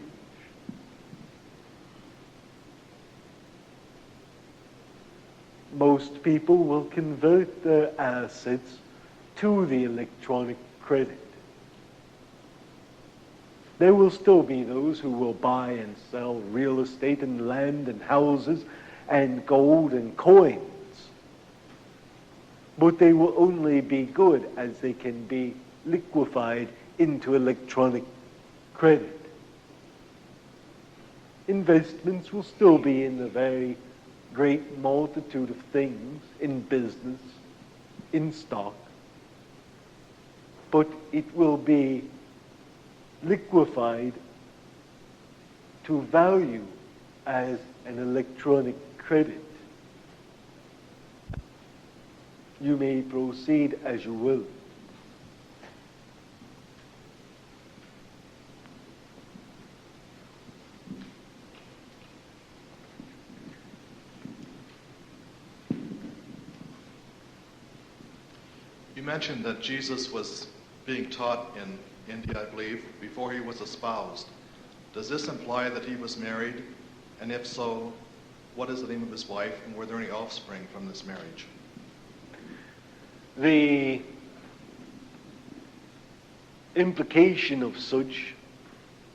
Most people will convert their assets to the electronic credit. There will still be those who will buy and sell real estate and land and houses and gold and coins. But they will only be good as they can be liquefied into electronic credit. Investments will still be in the very great multitude of things, in business, in stock, but it will be liquefied to value as an electronic credit. You may proceed as you will. You mentioned that Jesus was being taught in India, I believe, before he was espoused. Does this imply that he was married? And if so, what is the name of his wife, and were there any offspring from this marriage? The implication of such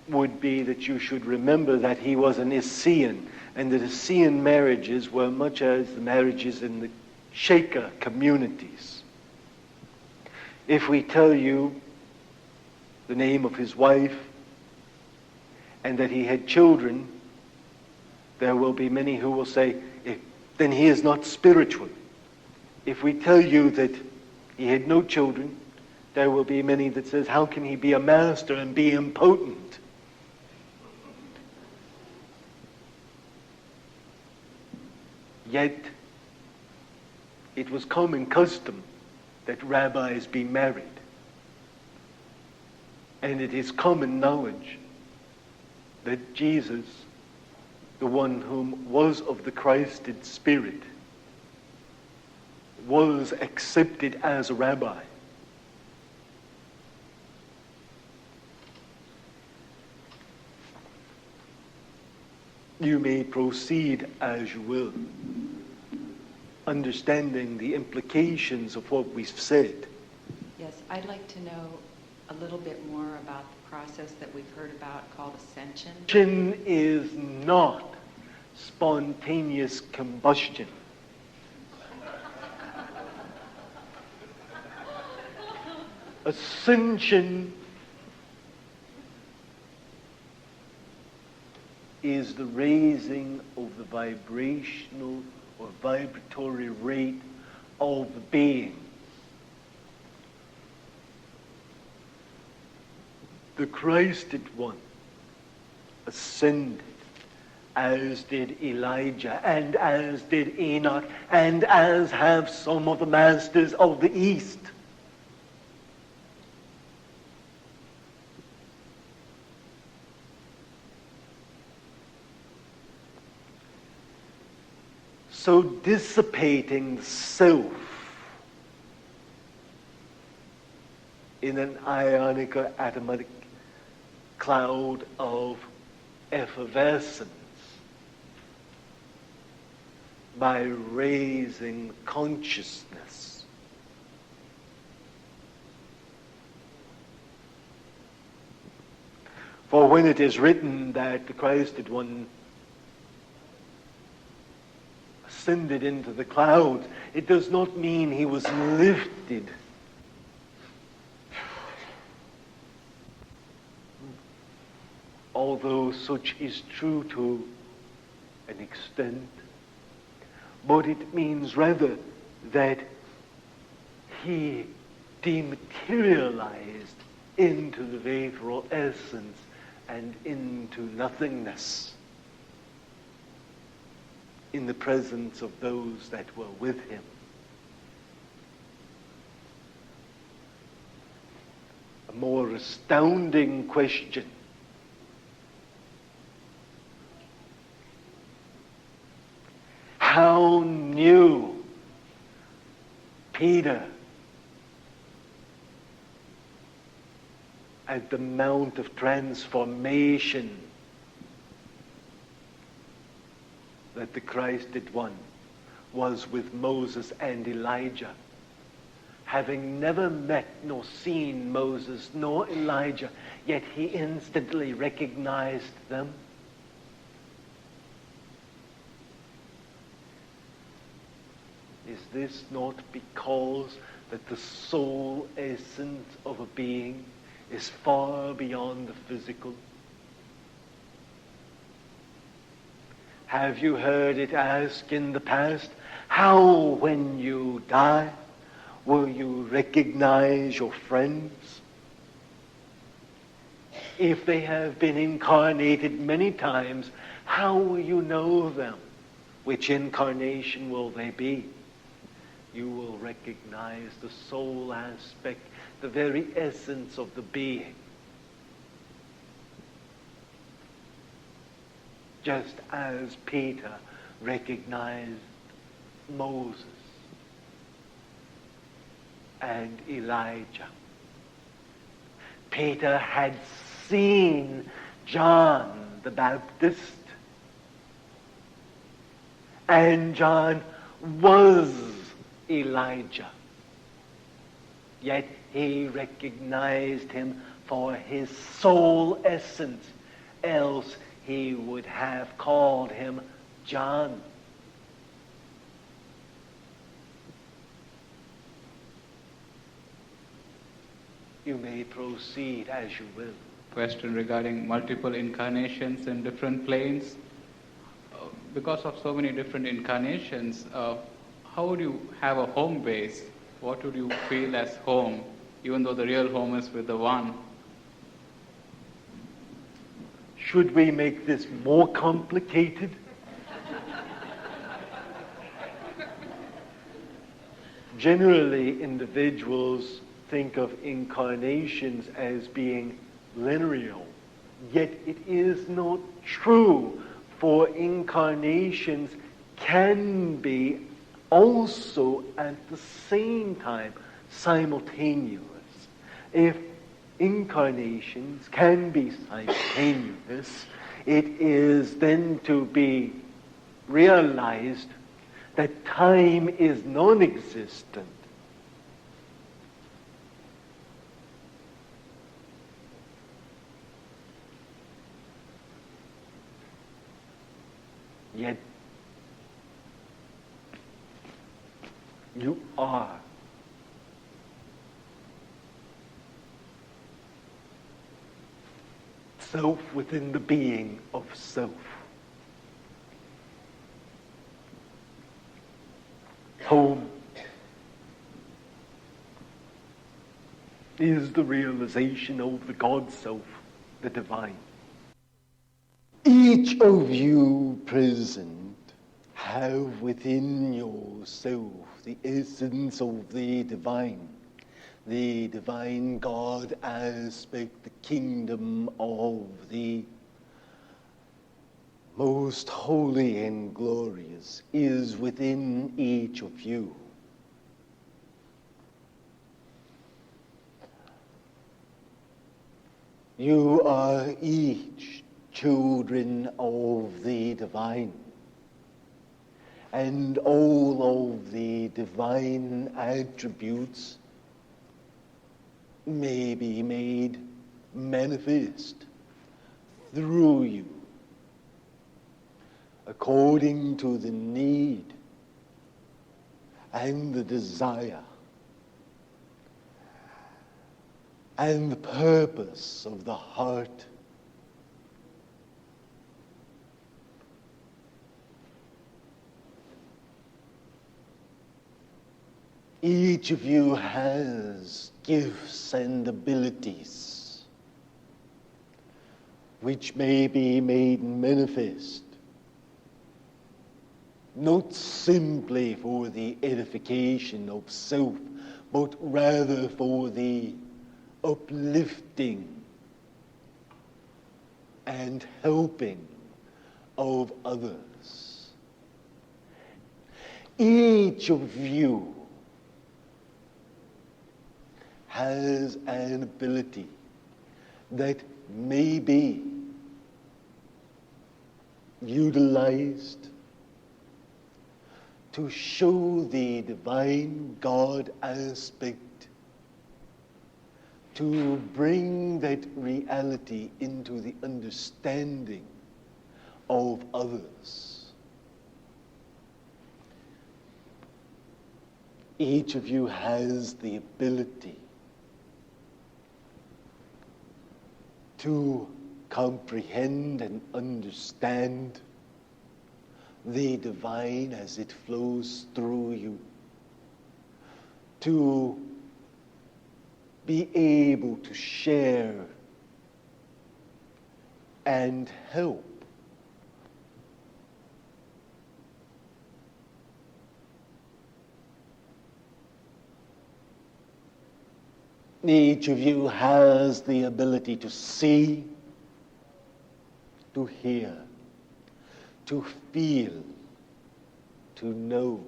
would be that you should remember that he was an Essean, and that Essean marriages were much as the marriages in the Shaker communities. If we tell you the name of his wife and that he had children, there will be many who will say, then he is not spiritual. If we tell you that he had no children, there will be many that says, how can he be a master and be impotent? Yet, it was common custom that rabbis be married. And it is common knowledge that Jesus, the one whom was of the Christed spirit, was accepted as a rabbi. You may proceed as you will, understanding the implications of what we've said. Yes, I'd like to know a little bit more about the process that we've heard about called ascension. Ascension is not spontaneous combustion. Ascension is the raising of the vibrational or vibratory rate of the being. The Christed one ascended, as did Elijah, and as did Enoch, and as have some of the masters of the East. So dissipating the self in an ionic or atomic cloud of effervescence by raising consciousness. For when it is written that the Christed one ascended into the clouds, it does not mean he was lifted. Although such is true to an extent, but it means rather that he dematerialized into the vaporal essence and into nothingness in the presence of those that were with him. A more astounding question. How new Peter at the Mount of Transformation that the Christ did one was with Moses and Elijah. Having never met nor seen Moses nor Elijah, yet he instantly recognized them. Is this not because that the soul essence of a being is far beyond the physical? Have you heard it asked in the past, how when you die will you recognize your friends? If they have been incarnated many times, how will you know them? Which incarnation will they be? You will recognize the soul aspect, the very essence of the being. Just as Peter recognized Moses and Elijah. Peter had seen John the Baptist, and John was Elijah. Yet he recognized him for his soul essence, else he would have called him John. You may proceed as you will. Question regarding multiple incarnations in different planes. Because of so many different incarnations, how would you have a home base? What would you feel as home, even though the real home is with the one? Should we make this more complicated? Generally, individuals think of incarnations as being linear, yet it is not true, for incarnations can be also at the same time simultaneous. If incarnations can be simultaneous, it is then to be realized that time is non-existent. Yet you are self within the being of self. Home is the realization of the God self, the divine. Each of you present have within yourself the essence of the divine God aspect, the kingdom of the most holy and glorious is within each of you. You are each children of the divine, and all of the divine attributes may be made manifest through you according to the need and the desire and the purpose of the heart. Each of you has gifts and abilities which may be made manifest, not simply for the edification of self, but rather for the uplifting and helping of others. Each of you has an ability that may be utilized to show the divine God aspect, to bring that reality into the understanding of others. Each of you has the ability to comprehend and understand the divine as it flows through you, to be able to share and help. Each of you has the ability to see, to hear, to feel, to know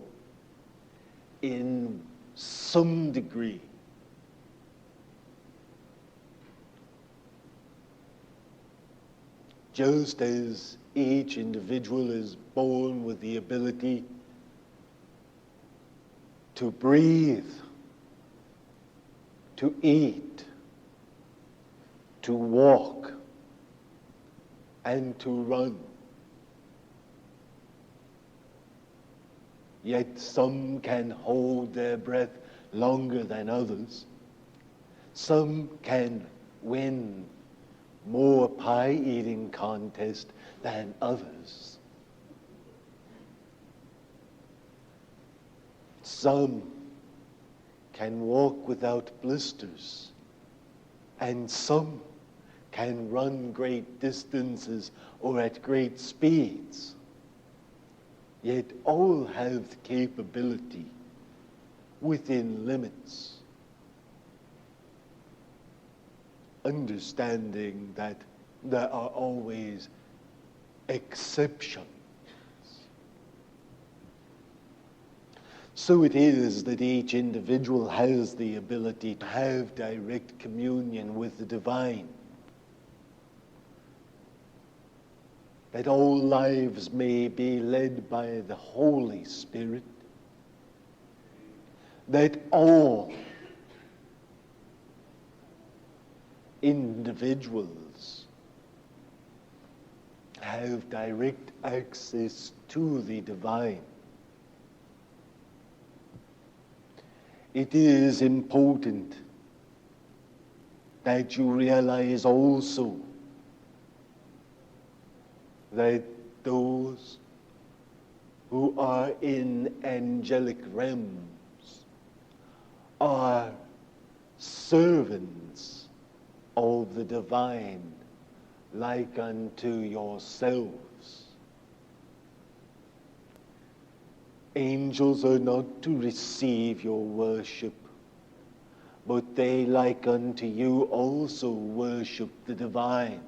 in some degree. Just as each individual is born with the ability to breathe, to eat, to walk, and to run. Yet some can hold their breath longer than others. Some can win more pie-eating contests than others. Some can walk without blisters, and some can run great distances or at great speeds. Yet all have the capability within limits, understanding that there are always exceptions. So it is that each individual has the ability to have direct communion with the divine, that all lives may be led by the Holy Spirit, that all individuals have direct access to the divine. It is important that you realize also that those who are in angelic realms are servants of the divine, like unto yourselves. Angels are not to receive your worship, but they, like unto you, also worship the divine.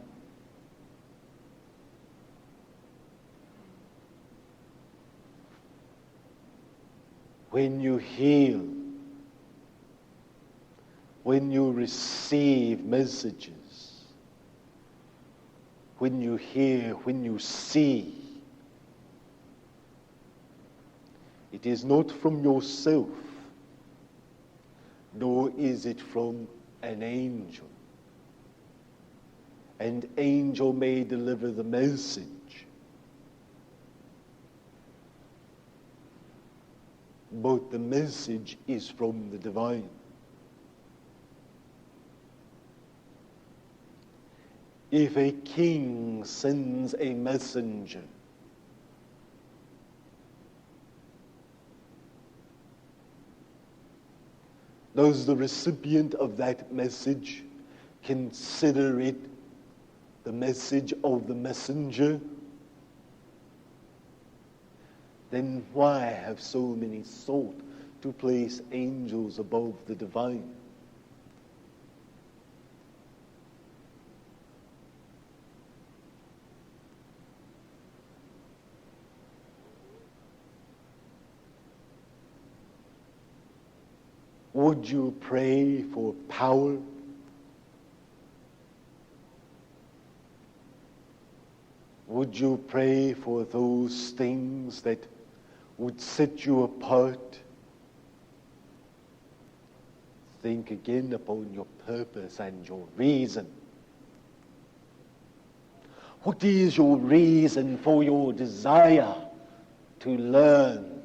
When you heal, when you receive messages, when you hear, when you see, it is not from yourself, nor is it from an angel. An angel may deliver the message, but the message is from the divine. If a king sends a messenger, does the recipient of that message consider it the message of the messenger? Then why have so many sought to place angels above the divine? Would you pray for power? Would you pray for those things that would set you apart? Think again upon your purpose and your reason. What is your reason for your desire to learn?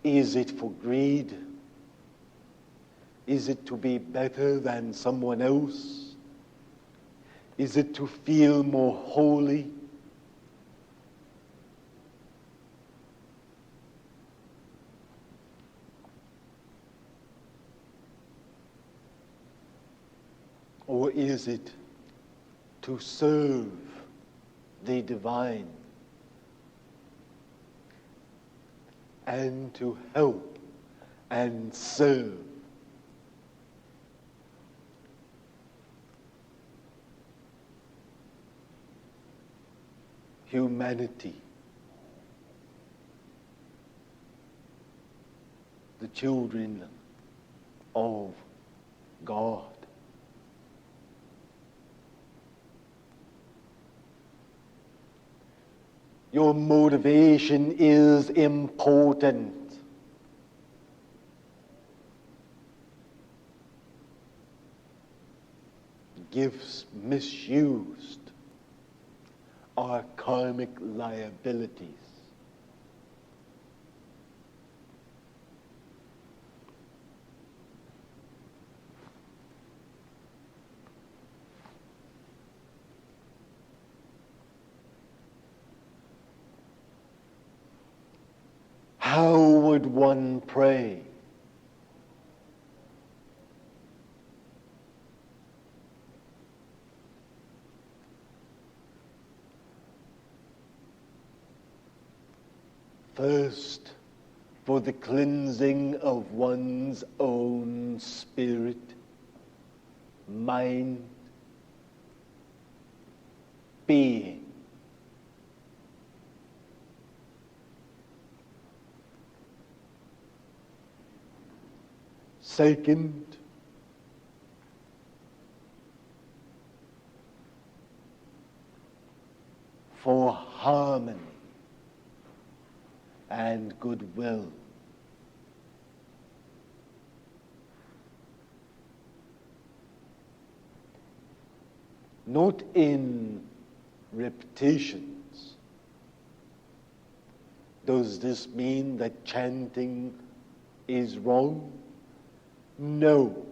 Is it for greed? Is it to be better than someone else? Is it to feel more holy? Or is it to serve the divine and to help and serve? Humanity, the children of God. Your motivation is important. Gifts misused are karmic liabilities. How would one pray? First, for the cleansing of one's own spirit, mind, being. Second, for harmony and goodwill. Not in repetitions. Does this mean that chanting is wrong? No.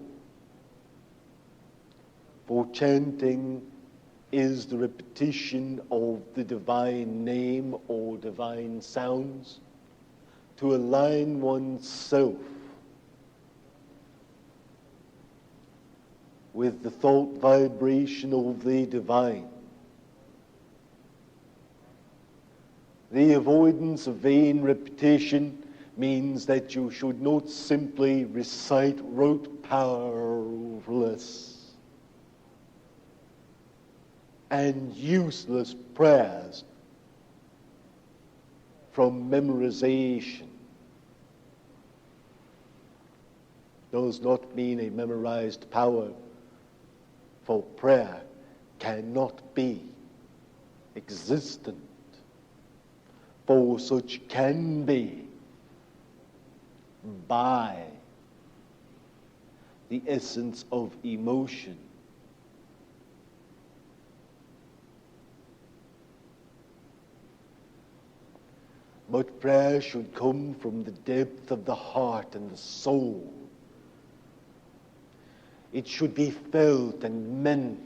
For chanting is the repetition of the divine name or divine sounds to align oneself with the thought vibration of the divine. The avoidance of vain repetition means that you should not simply recite rote powerless and useless prayers from memorization. Does not mean a memorized power for prayer cannot be existent, for such can be by the essence of emotion. But prayer should come from the depth of the heart and the soul. It should be felt and meant.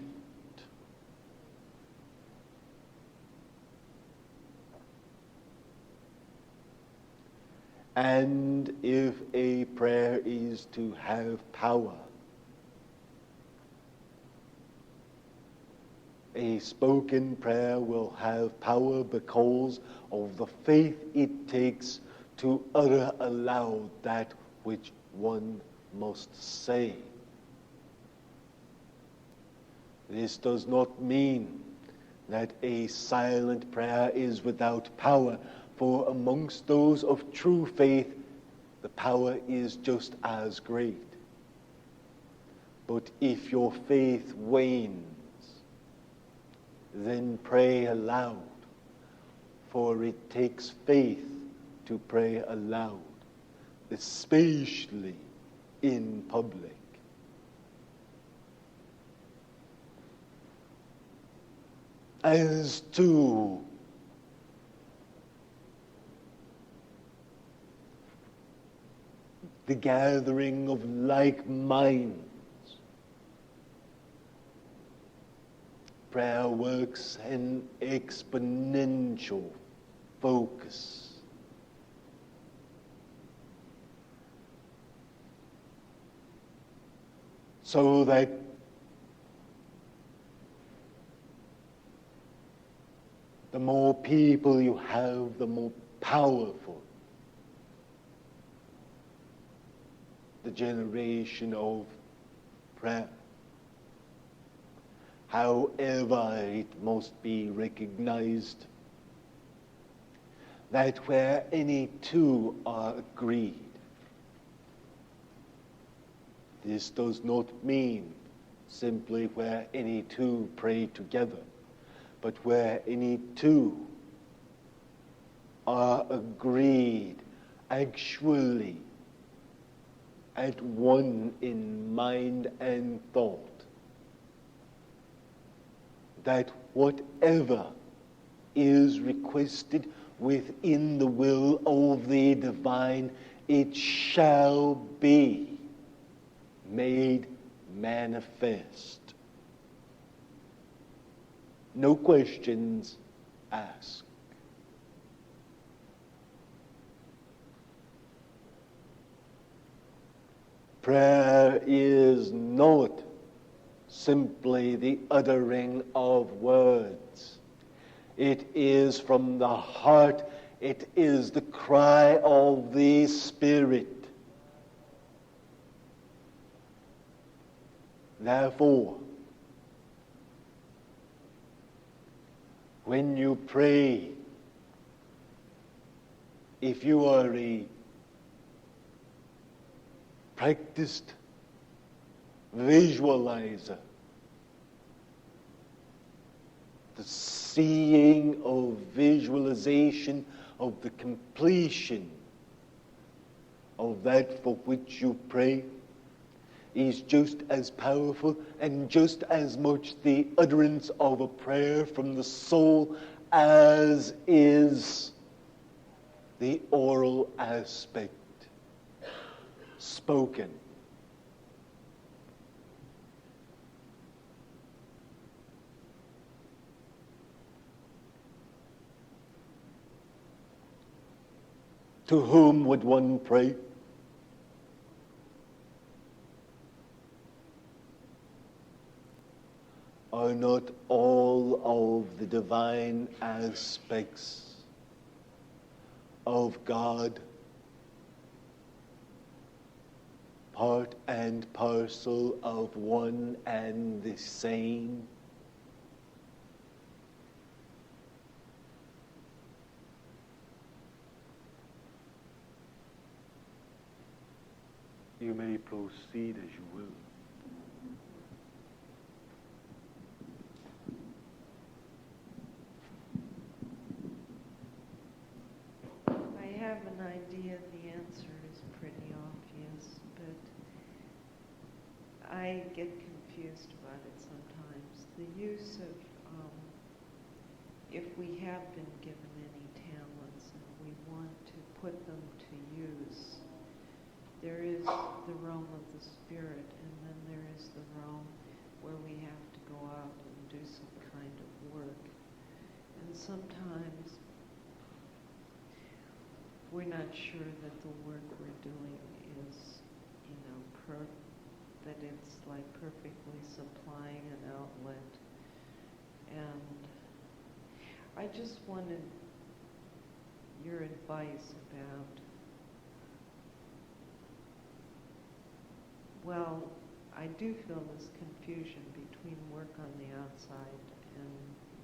And if a prayer is to have power, a spoken prayer will have power because of the faith it takes to utter aloud that which one must say. This does not mean that a silent prayer is without power, for amongst those of true faith, the power is just as great. But if your faith wanes, then pray aloud, for it takes faith to pray aloud, especially in public. As to the gathering of like minds, prayer works an exponential focus. So that the more people you have, the more powerful the generation of prayer. However, it must be recognized that where any two are agreed, this does not mean simply where any two pray together, but where any two are agreed, actually at one in mind and thought, that whatever is requested within the will of the divine, it shall be made manifest. No questions asked. Prayer is not simply the uttering of words. It is from the heart. It is the cry of the Spirit. Therefore, when you pray, if you are a practiced visualizer, the seeing of visualization of the completion of that for which you pray is just as powerful and just as much the utterance of a prayer from the soul as is the oral aspect spoken. To whom would one pray? Are not all of the divine aspects of God part and parcel of one and the same? You may proceed as you will. I have an idea the answer is pretty obvious, but I get confused about it sometimes. The use of, if we have been given any talents and we want to put them to use, there is the realm of the spirit, and then there is the realm where we have to go out and do some kind of work. And sometimes we're not sure that the work we're doing is, that it's like perfectly supplying an outlet. And I just wanted your advice about, I do feel this confusion between work on the outside and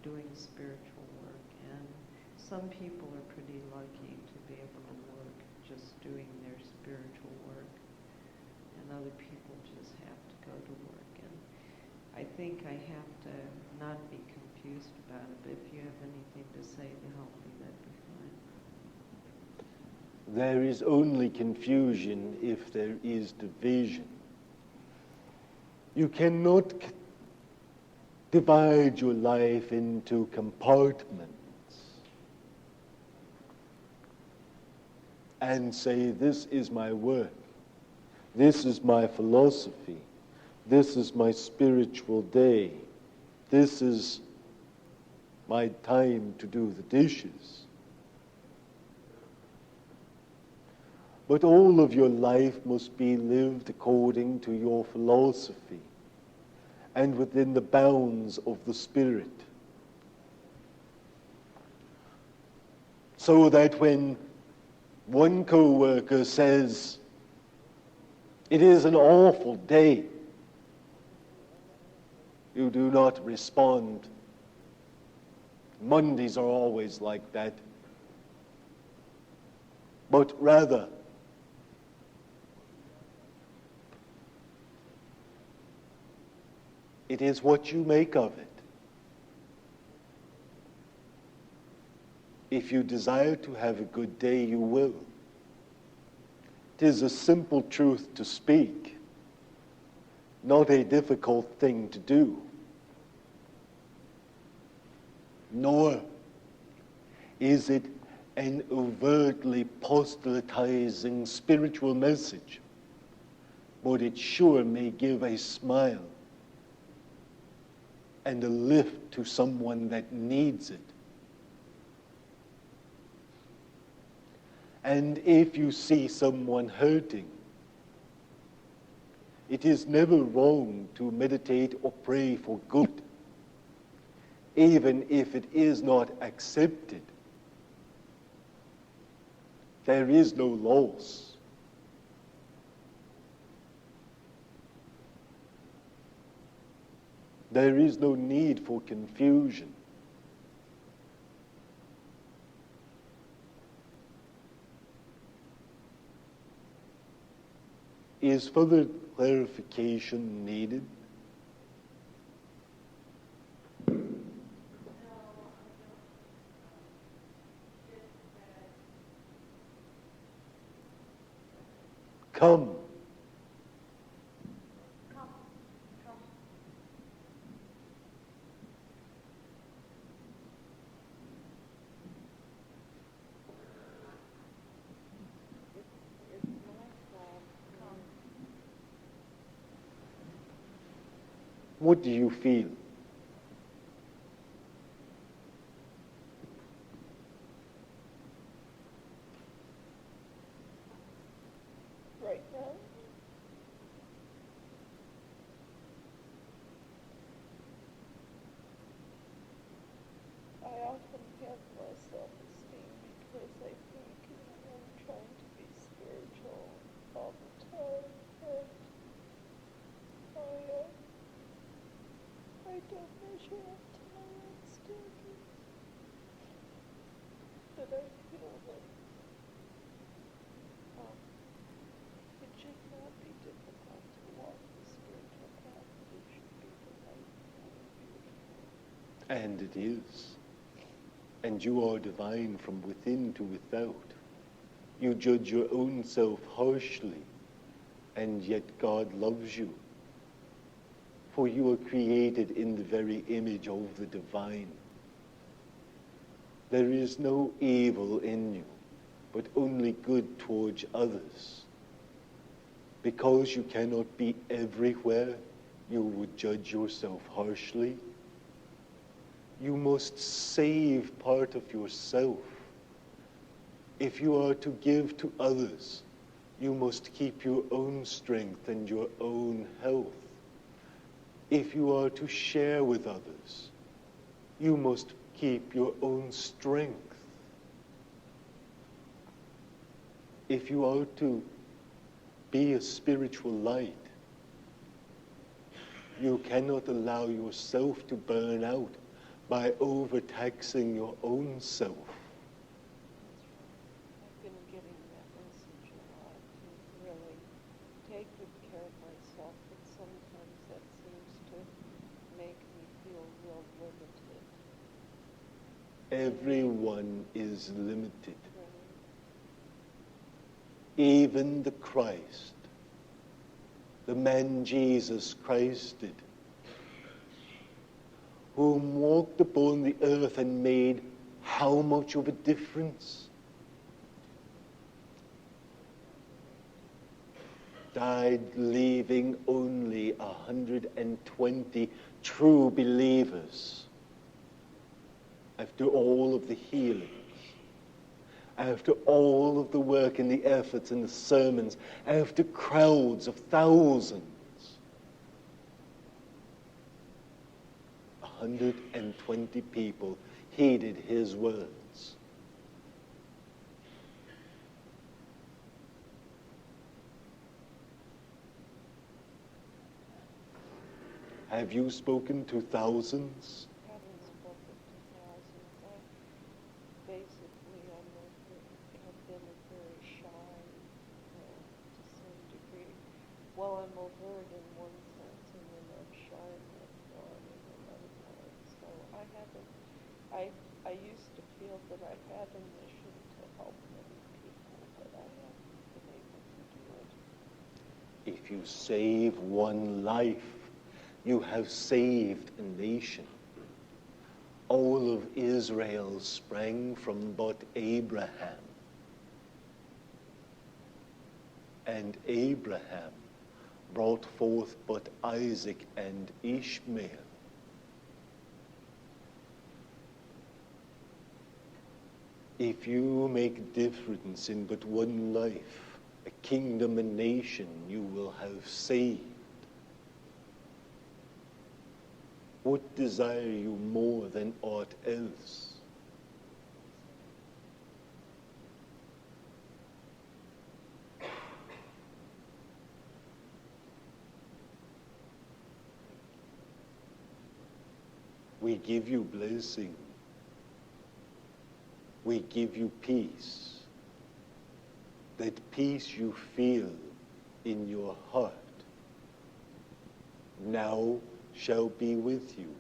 doing spiritual work. And some people are pretty lucky to be able to work just doing their spiritual work, and other people just have to go to work. And I think I have to not be confused about it, but if you have anything to say to help me, that'd be fine. There is only confusion if there is division. You cannot divide your life into compartments and say, this is my work, this is my philosophy, this is my spiritual day, this is my time to do the dishes. But all of your life must be lived according to your philosophy and within the bounds of the Spirit. So that when one co-worker says, it is an awful day, you do not respond. Mondays are always like that. But rather, it is what you make of it. If you desire to have a good day, you will. It is a simple truth to speak, not a difficult thing to do. Nor is it an overtly proselytizing spiritual message, but it sure may give a smile and a lift to someone that needs it. And if you see someone hurting, it is never wrong to meditate or pray for good, even if it is not accepted. There is no loss. There is no need for confusion. Is further clarification needed? Come. What do you feel? Right now? I often have low self-esteem because I think I'm trying to be spiritual all the time, and I don't measure up to my own standards. But I feel that it should not be difficult to walk the spiritual path, but it should be delightful and beautiful. And it is. And you are divine from within to without. You judge your own self harshly, and yet God loves you. For you are created in the very image of the divine. There is no evil in you, but only good towards others. Because you cannot be everywhere, you would judge yourself harshly. You must save part of yourself. If you are to give to others, you must keep your own strength and your own health. If you are to share with others, you must keep your own strength. If you are to be a spiritual light, you cannot allow yourself to burn out by overtaxing your own self. I've been getting that message a lot, to really take good care of myself, but sometimes that seems to make me feel real limited. Everyone is limited. Even the Christ, the man Jesus Christ did, whom walked upon the earth and made how much of a difference? Died leaving only 120 true believers after all of the healings, after all of the work and the efforts and the sermons, after crowds of thousands. 120 people heeded his words. Have you spoken to thousands? I haven't spoken to thousands. Basically, have been very shy to some degree. Well, I'm overt in one sense, and then I'm shy and withdrawn in another part. So I used to feel that I had a mission to help many people, but I haven't been able to do it. If you save one life, you have saved a nation. All of Israel sprang from but Abraham. And Abraham brought forth but Isaac and Ishmael. If you make difference in but one life, a kingdom, a nation, you will have saved. What desire you more than aught else? We give you blessing. We give you peace. That peace you feel in your heart now shall be with you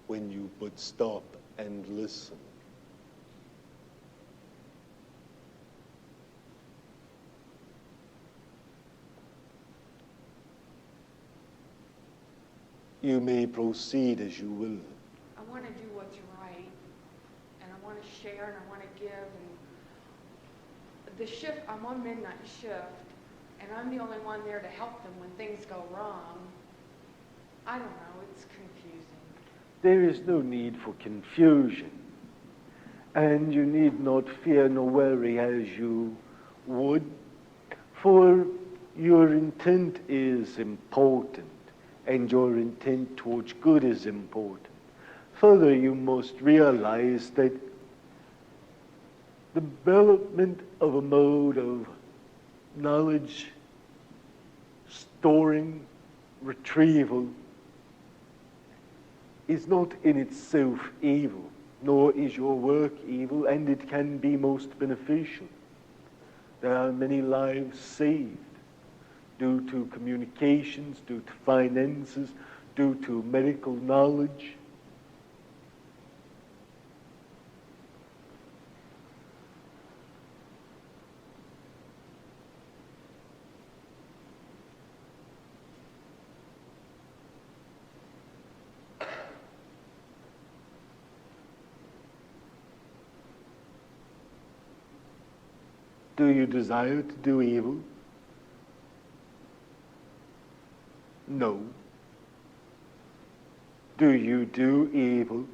when you but stop and listen. You may proceed as you will. I want to do what's right, and I want to share, and I want to give. And the shift, I'm on midnight shift, and I'm the only one there to help them when things go wrong. I don't know, it's confusing. There is no need for confusion, and you need not fear nor worry as you would, for your intent is important, and your intent towards good is important. Further, you must realize that the development of a mode of knowledge, storing, retrieval, is not in itself evil, nor is your work evil, and it can be most beneficial. There are many lives saved due to communications, due to finances, due to medical knowledge. Do you desire to do evil? No. Do you do evil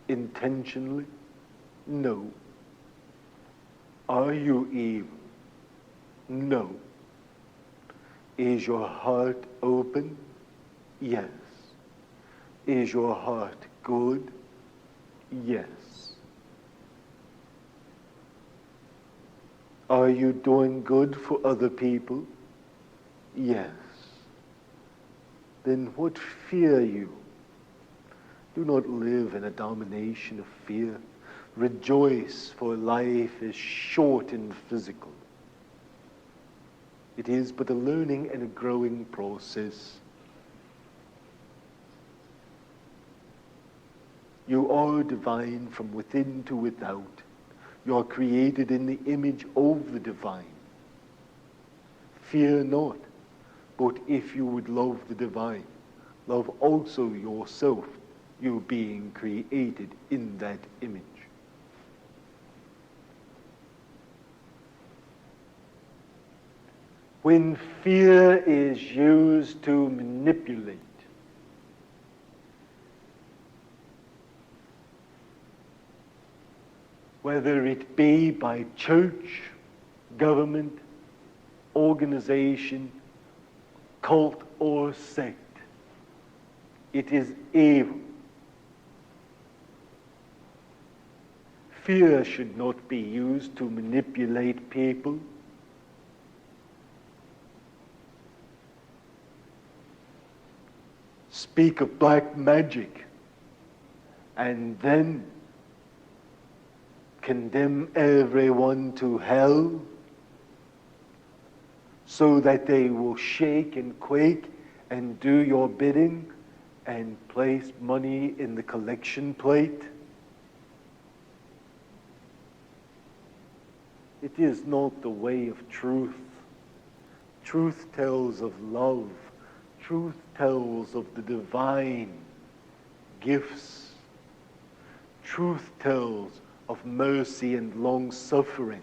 intentionally? No. Are you evil? No. Is your heart open? Yes. Is your heart good? Yes. Are you doing good for other people? Yes. Then what fear you? Do not live in a domination of fear. Rejoice, for life is short and physical. It is but a learning and a growing process. You are divine from within to without. You are created in the image of the divine. Fear not, but if you would love the divine, love also yourself, you being created in that image. When fear is used to manipulate, whether it be by church, government, organization, cult, or sect, it is evil. Fear should not be used to manipulate people. Speak of black magic and then condemn everyone to hell so that they will shake and quake and do your bidding and place money in the collection plate. It is not the way of truth. Truth tells of love. Truth tells of the divine gifts. Truth tells of mercy and long-suffering.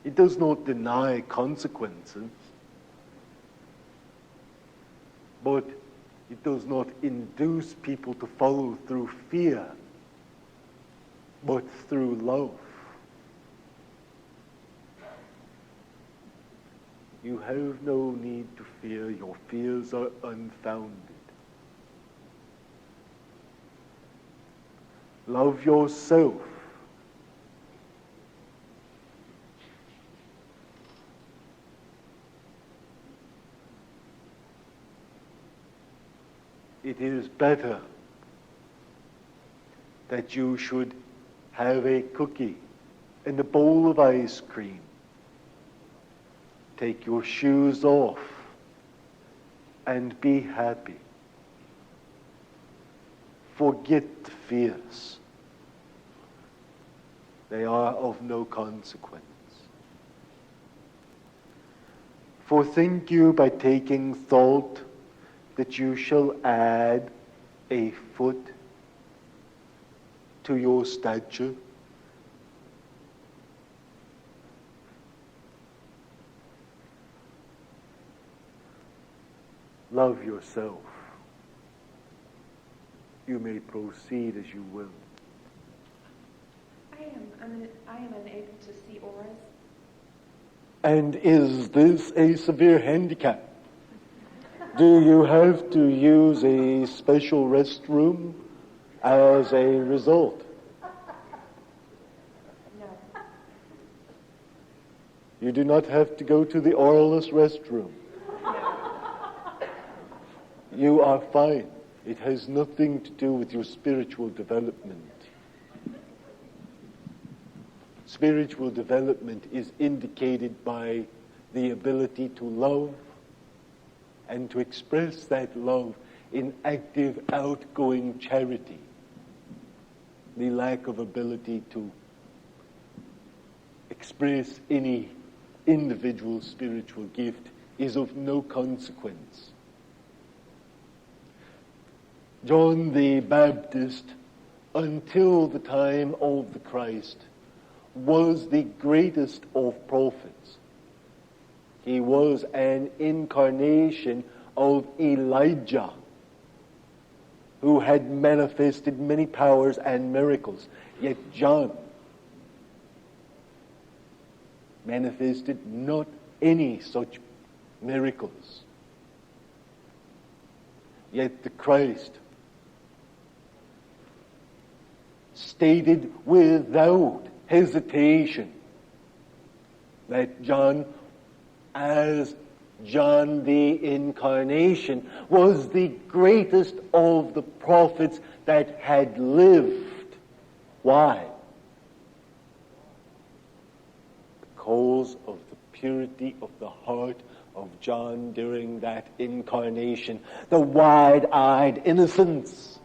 It does not deny consequences, but it does not induce people to follow through fear, but through love. You have no need to fear. Your fears are unfounded. Love yourself. It is better that you should have a cookie and a bowl of ice cream. Take your shoes off and be happy. Forget the fears. They are of no consequence. For think you by taking thought that you shall add a foot to your stature? Love yourself. You may proceed as you will. I am unable to see auras. And is this a severe handicap? Do you have to use a special restroom as a result? No. You do not have to go to the oralist restroom. You are fine. It has nothing to do with your spiritual development. Spiritual development is indicated by the ability to love and to express that love in active, outgoing charity. The lack of ability to express any individual spiritual gift is of no consequence. John the Baptist, until the time of the Christ, was the greatest of prophets. He was an incarnation of Elijah, who had manifested many powers and miracles. Yet John manifested not any such miracles. Yet the Christ stated without hesitation that John, as John the Incarnation was the greatest of the prophets that had lived. Why? Because of the purity of the heart of John during that incarnation, the wide-eyed innocence.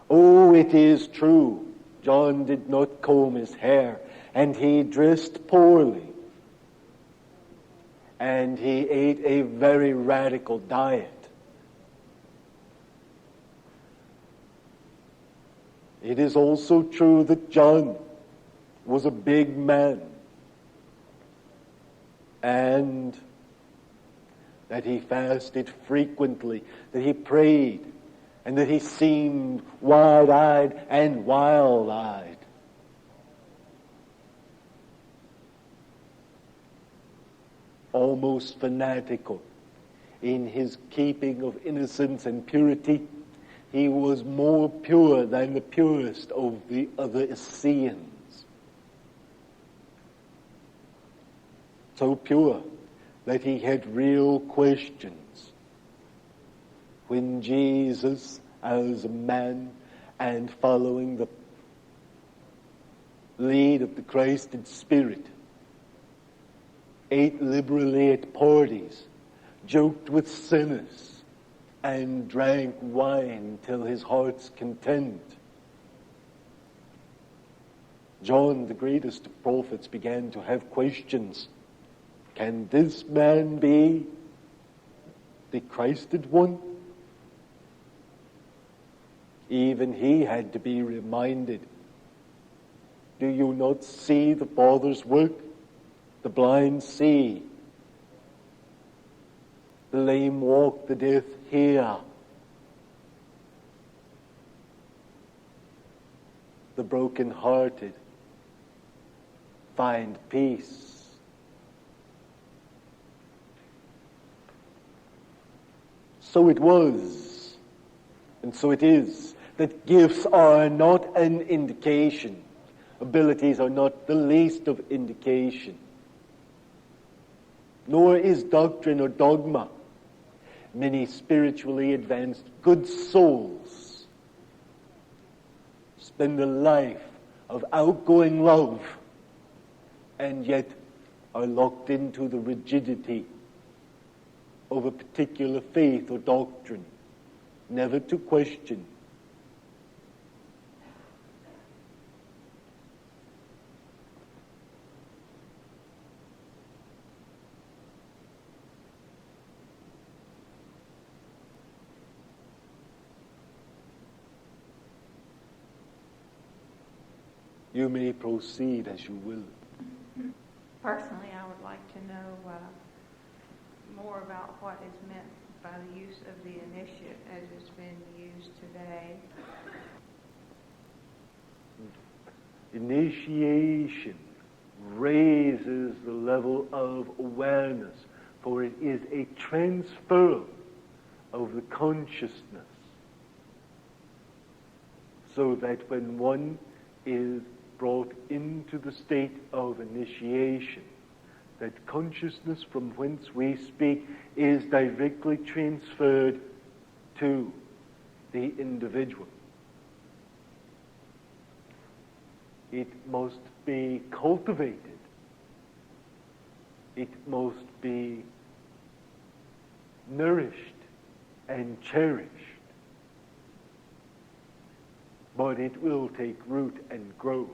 Oh, it is true, John did not comb his hair, and he dressed poorly, and he ate a very radical diet. It is also true that John was a big man, and that he fasted frequently, that he prayed, and that he seemed wide-eyed and wild-eyed. Almost fanatical in his keeping of innocence and purity. He was more pure than the purest of the other Essenes. So pure that he had real questions when Jesus, as a man and following the lead of the Christed Spirit, ate liberally at parties, joked with sinners, and drank wine till his heart's content. John, the greatest of prophets, began to have questions. Can this man be the Christed one? Even he had to be reminded. Do you not see the Father's work? The blind see. The lame walk, the deaf hear. The broken-hearted find peace. So it was, and so it is, that gifts are not an indication. Abilities are not the least of indication. Nor is doctrine or dogma. Many spiritually advanced good souls spend a life of outgoing love and yet are locked into the rigidity of a particular faith or doctrine, never to question. You may proceed as you will. Personally, I would like to know more about what is meant by the use of the initiative as it's been used today. Initiation raises the level of awareness, for it is a transfer of the consciousness, so that when one is brought into the state of initiation, that consciousness from whence we speak is directly transferred to the individual. It must be cultivated. It must be nourished and cherished. But it will take root and grow.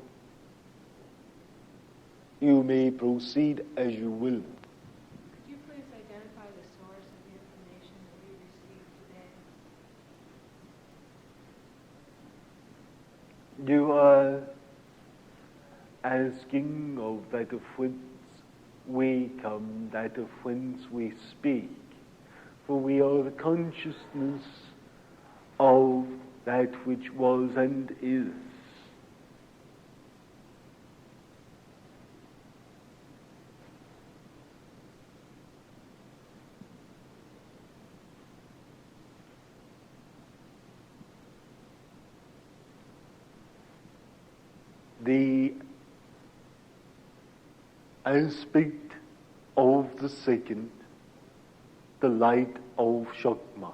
You may proceed as you will. Could you please identify the source of the information that we received today? You are asking of that of whence we come, that of whence we speak. For we are the consciousness of that which was and is. The aspect the second, the light of Shokma.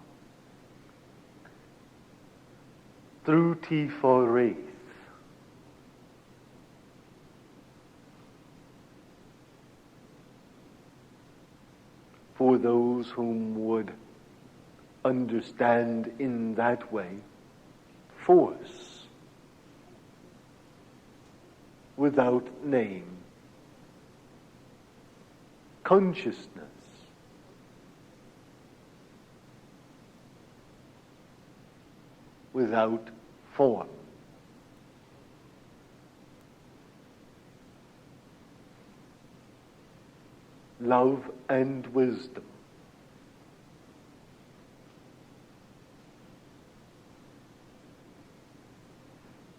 Through T for Wraith. For those whom would understand in that way, force without name, consciousness without form. Love and wisdom.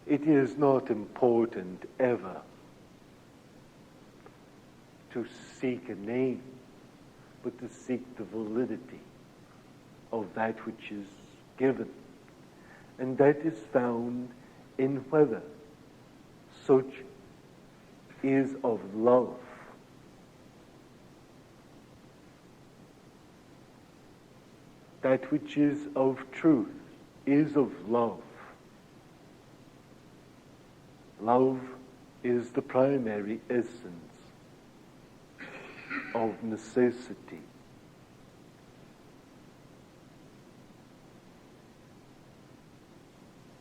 It is not important ever to seek a name, but to seek the validity of that which is given. And that is found in whether such is of love. That which is of truth is of love. Love is the primary essence of necessity.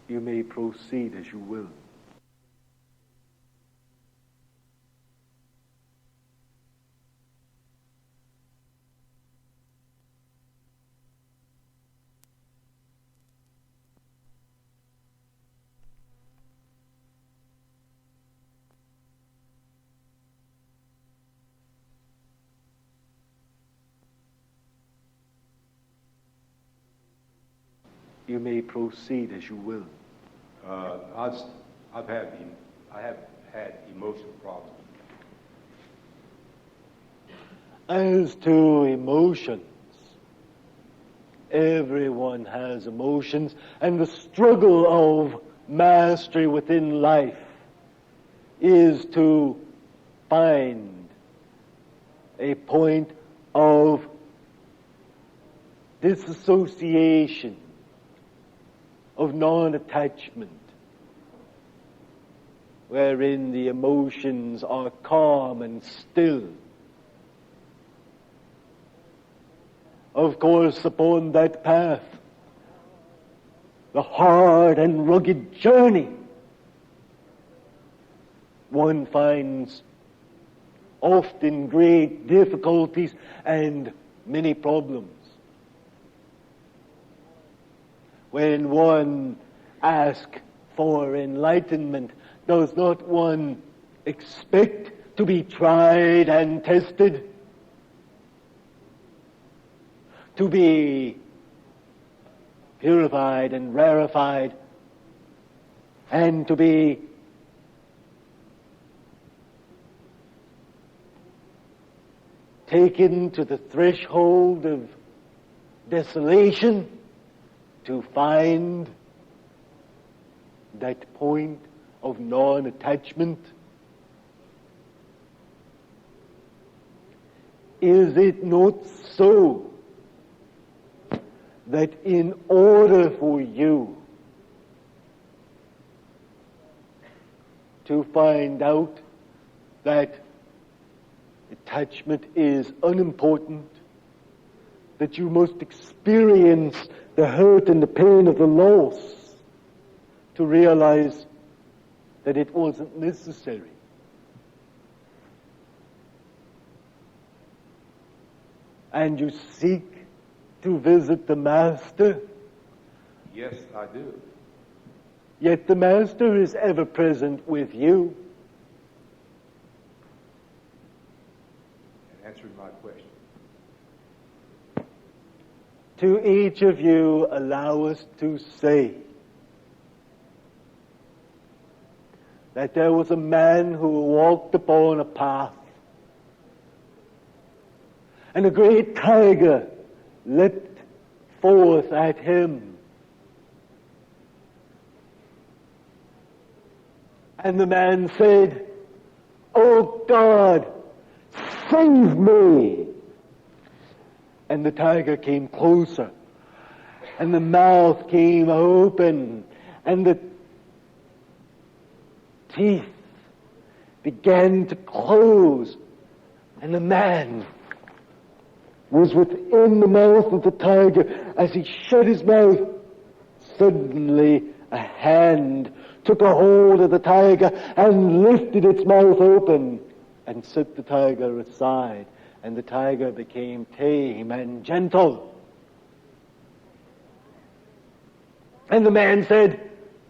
You may proceed as you will. You may proceed as you will. I have had emotional problems. As to emotions, everyone has emotions, and the struggle of mastery within life is to find a point of disassociation, of non-attachment, wherein the emotions are calm and still. Of course, upon that path, the hard and rugged journey, one finds often great difficulties and many problems. When one asks for enlightenment, does not one expect to be tried and tested? To be purified and rarefied, and to be taken to the threshold of desolation to find that point of non-attachment? Is it not so that in order for you to find out that attachment is unimportant, that you must experience the hurt and the pain of the loss to realize that it wasn't necessary? And you seek to visit the Master? Yes, I do. Yet the Master is ever present with you. And answered my question. To each of you, allow us to say that there was a man who walked upon a path, and a great tiger leapt forth at him. And the man said, "Oh God, save me And the tiger came closer, and the mouth came open, and the teeth began to close, and the man was within the mouth of the tiger. As he shut his mouth, suddenly a hand took a hold of the tiger and lifted its mouth open and set the tiger aside, and the tiger became tame and gentle. And the man said,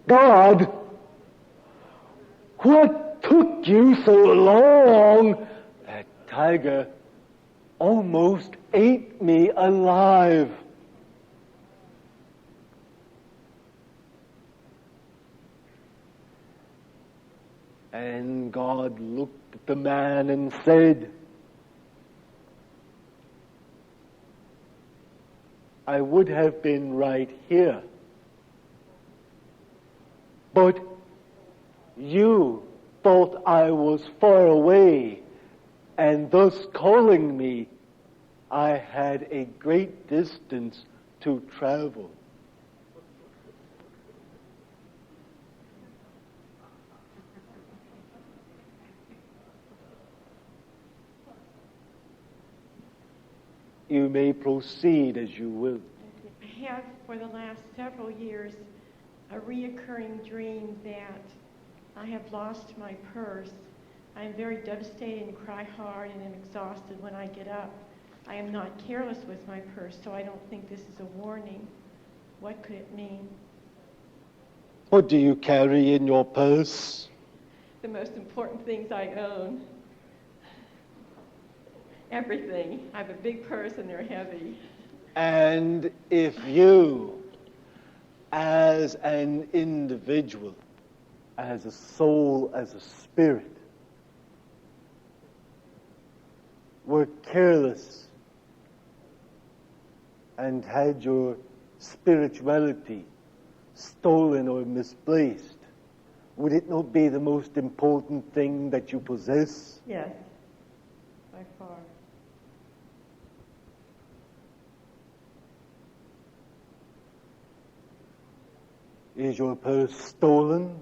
"God, what took you so long?" That tiger almost ate me alive. And God looked at the man and said, "I would have been right here, but you thought I was far away, and thus calling me, I had a great distance to travel." You may proceed as you will. I have, for the last several years, a reoccurring dream that I have lost my purse. I am very devastated and cry hard and am exhausted when I get up. I am not careless with my purse, so I don't think this is a warning. What could it mean? What do you carry in your purse? The most important things I own. Everything. I have a big purse and they're heavy. And if you, as an individual, as a soul, as a spirit, were careless and had your spirituality stolen or misplaced, would it not be the most important thing that you possess? Yes, by far. Is your purse stolen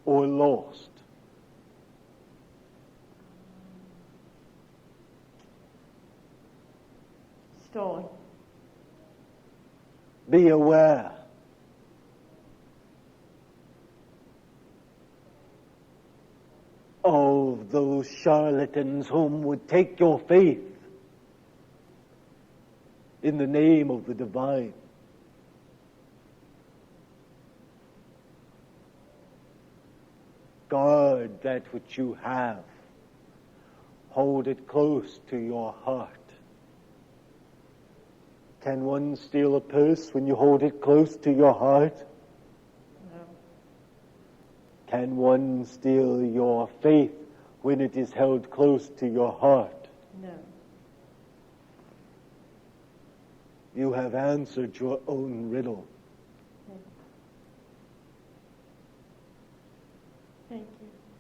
or lost? Stolen. Be aware. Of those charlatans whom would take your faith in the name of the divine. Guard that which you have. Hold it close to your heart. Can one steal a purse when you hold it close to your heart? No. Can one steal your faith when it is held close to your heart? No. You have answered your own riddle. Thank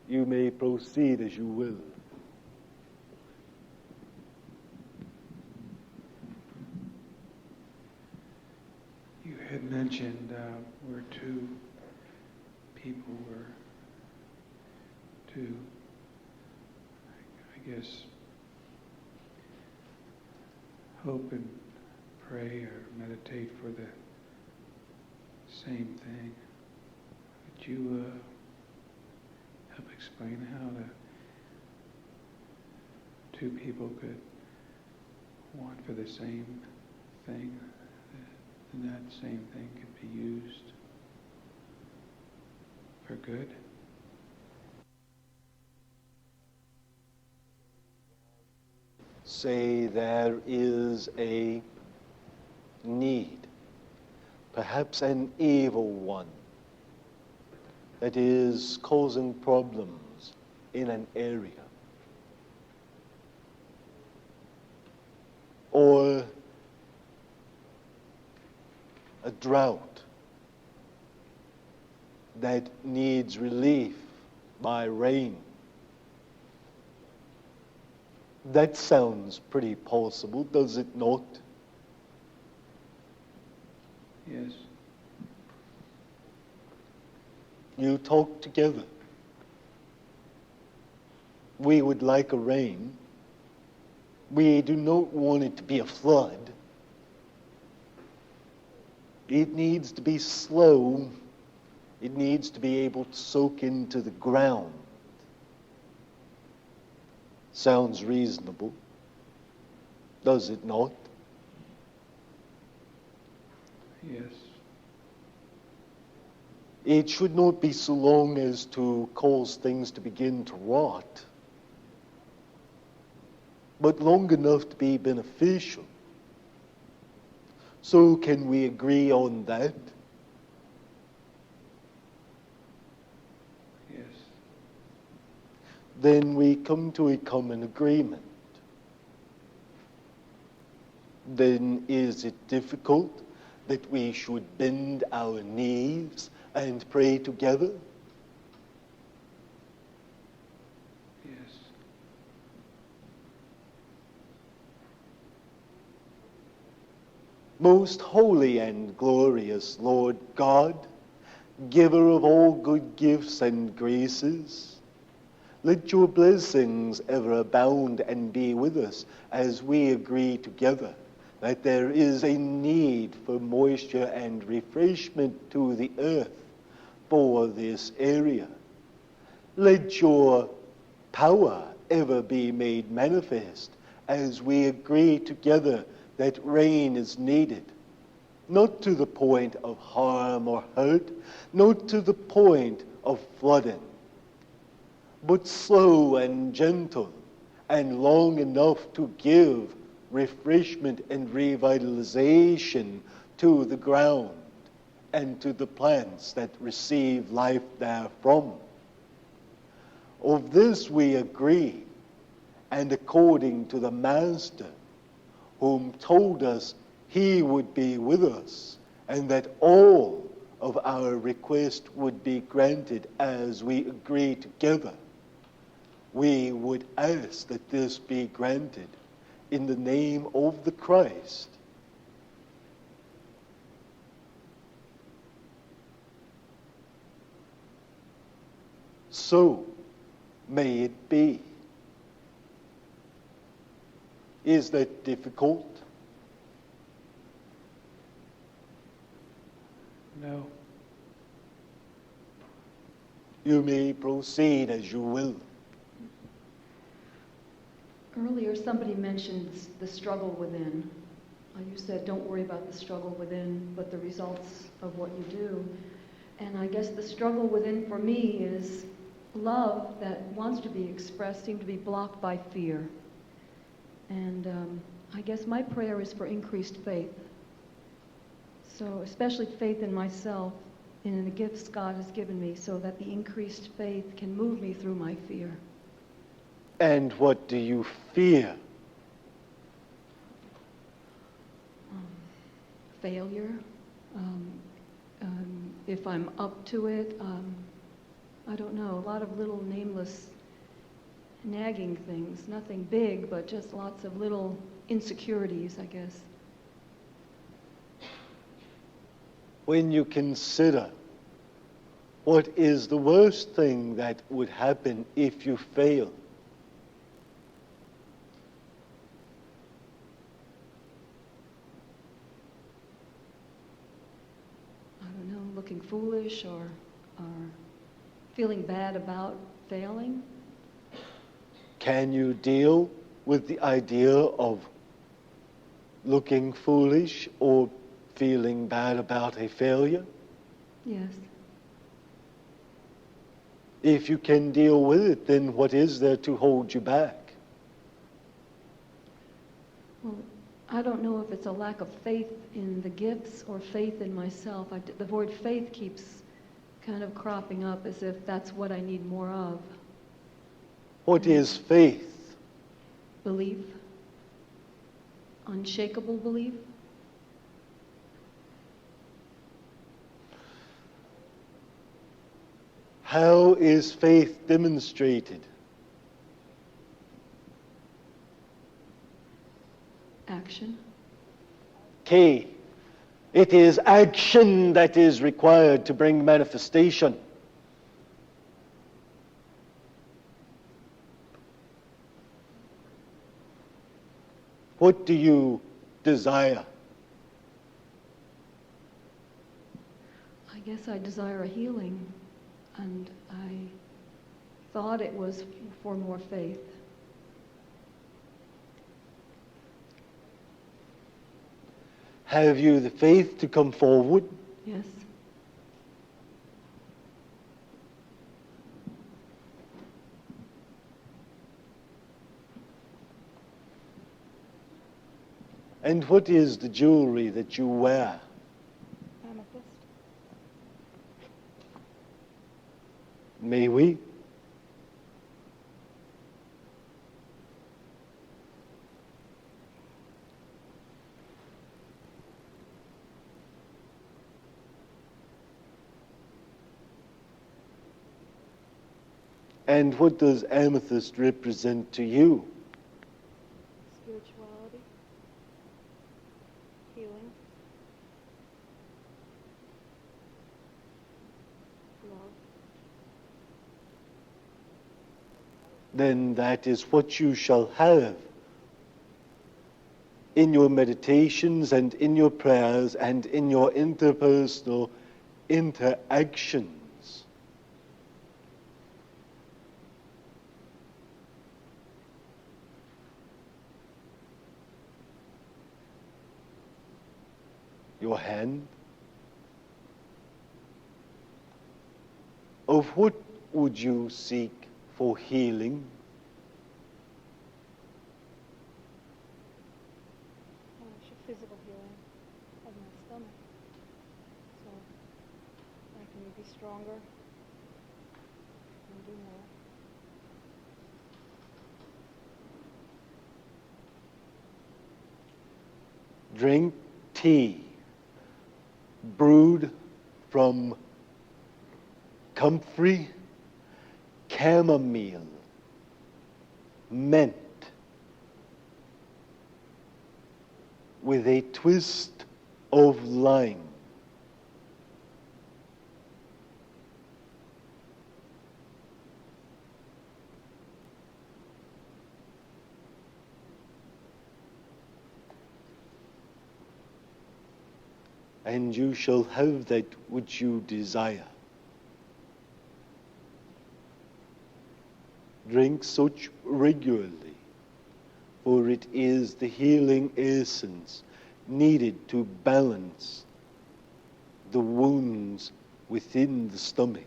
you. You may proceed as you will. You had mentioned where two people were to, I guess, hope and pray or meditate for the same thing. Could you help explain how the two people could want for the same thing, and that same thing could be used for good? Say there is a need, perhaps an evil one, that is causing problems in an area. Or a drought that needs relief by rain. That sounds pretty possible, does it not? Yes. You talk together. We would like a rain. We do not want it to be a flood. It needs to be slow. It needs to be able to soak into the ground. Sounds reasonable, does it not? Yes. It should not be so long as to cause things to begin to rot, but long enough to be beneficial. So can we agree on that? Yes. Then we come to a common agreement. Then is it difficult that we should bend our knees and pray together? Yes. Most holy and glorious Lord God, giver of all good gifts and graces, let your blessings ever abound and be with us as we agree together that there is a need for moisture and refreshment to the earth for this area. Let your power ever be made manifest as we agree together that rain is needed, not to the point of harm or hurt, not to the point of flooding, but slow and gentle and long enough to give refreshment and revitalization to the ground and to the plants that receive life therefrom. Of this we agree, and according to the Master, whom told us he would be with us, and that all of our request would be granted as we agree together, we would ask that this be granted in the name of the Christ. So may it be. Is that difficult? No. You may proceed as you will. Earlier, somebody mentioned the struggle within. You said, don't worry about the struggle within, but the results of what you do. And I guess the struggle within for me is love that wants to be expressed seemed to be blocked by fear. And I guess my prayer is for increased faith. So especially faith in myself and in the gifts God has given me, so that the increased faith can move me through my fear. And what do you fear? Failure. If I'm up to it, I don't know, a lot of little nameless nagging things. Nothing big, but just lots of little insecurities, I guess. When you consider what is the worst thing that would happen if you fail, Looking foolish or feeling bad about failing? can you deal with the idea of looking foolish or feeling bad about a failure? Yes. If you can deal with it, then what is there to hold you back? Well, I don't know if it's a lack of faith in the gifts or faith in myself. The word faith keeps kind of cropping up as if that's what I need more of. What is faith? Belief. Unshakable belief. How is faith demonstrated? action? K. It is action that is required to bring manifestation. What do you desire? I guess I desire a healing, and I thought it was for more faith. Have you the faith to come forward? Yes. And what is the jewelry that you wear? Amethyst. May we? And what does amethyst represent to you? Spirituality. Healing. Love. Then that is what you shall have in your meditations and in your prayers and in your interpersonal interactions. Your hand. Of what would you seek for healing? Physical healing of my stomach, so I can be stronger and do more. Drink tea brewed from comfrey, chamomile, mint, with a twist of lime. And you shall have that which you desire. Drink such regularly, for it is the healing essence needed to balance the wounds within the stomach.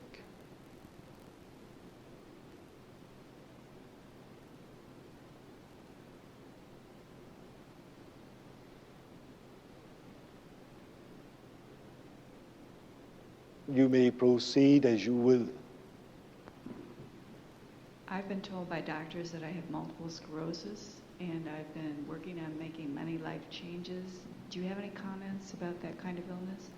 You may proceed as you will. I've been told by doctors that I have multiple sclerosis, and I've been working on making many life changes. Do you have any comments about that kind of illness?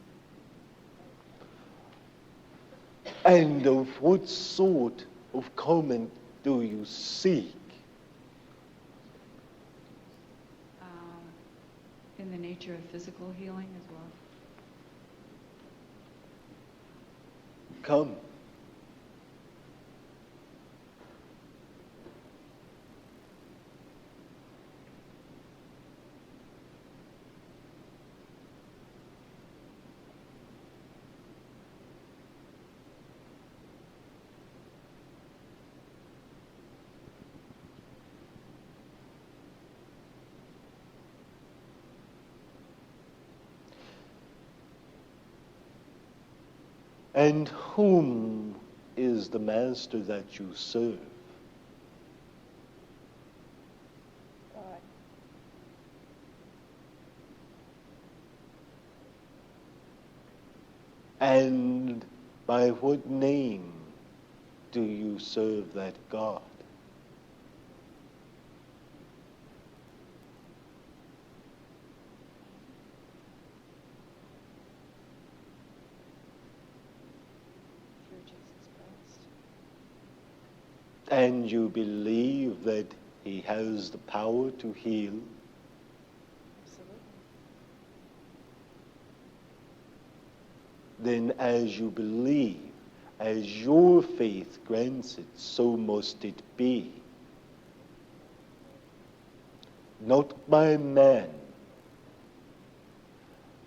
And of what sort of comment do you seek? In the nature of physical healing as well? Come. And whom is the master that you serve? God. And by what name do you serve that God? And you believe that he has the power to heal? then as you believe, as your faith grants it, so must it be. Not by man,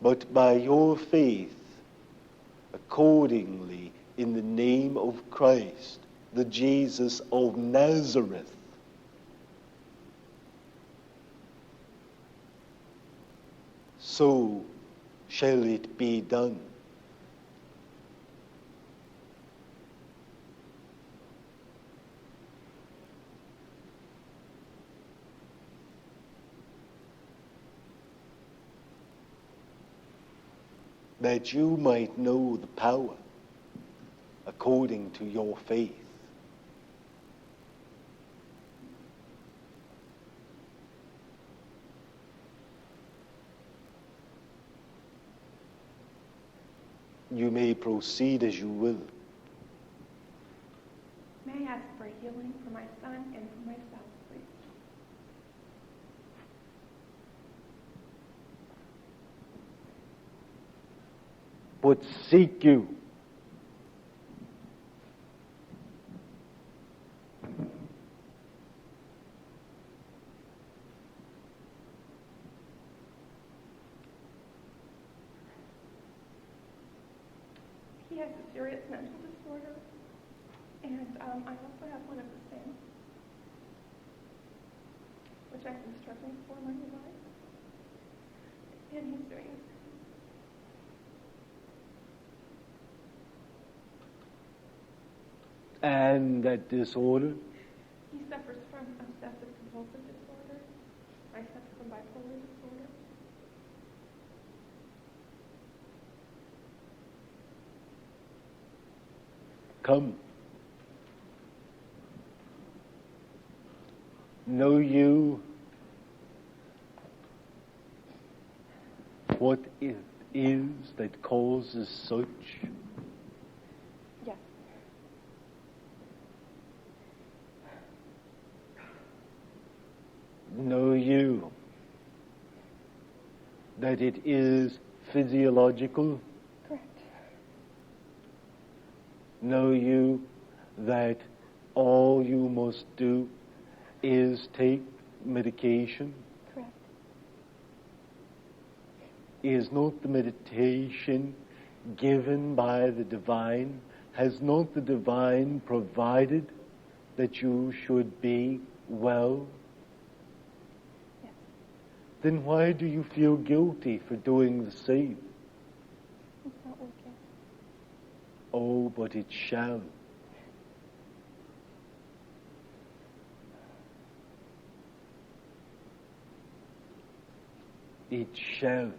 but by your faith, accordingly, in the name of Christ, the Jesus of Nazareth. So shall it be done. That you might know the power according to your faith. You may proceed as you will. May I ask for healing for my son and for myself, please? But seek you. He has a serious mental disorder, and I also have one of the same, which I've been struggling for my whole life. And he's doing And that disorder, He suffers from obsessive compulsive disorder. I suffer from bipolar disorder. come. Know you what it is that causes such? Yes. Know you that it is physiological? Correct. Know you that all you must do is take medication? Correct. Is not the meditation given by the divine? Has not the divine provided that you should be well? Yes. Then why do you feel guilty for doing the same? It's not working. Oh, but it shall. It shall.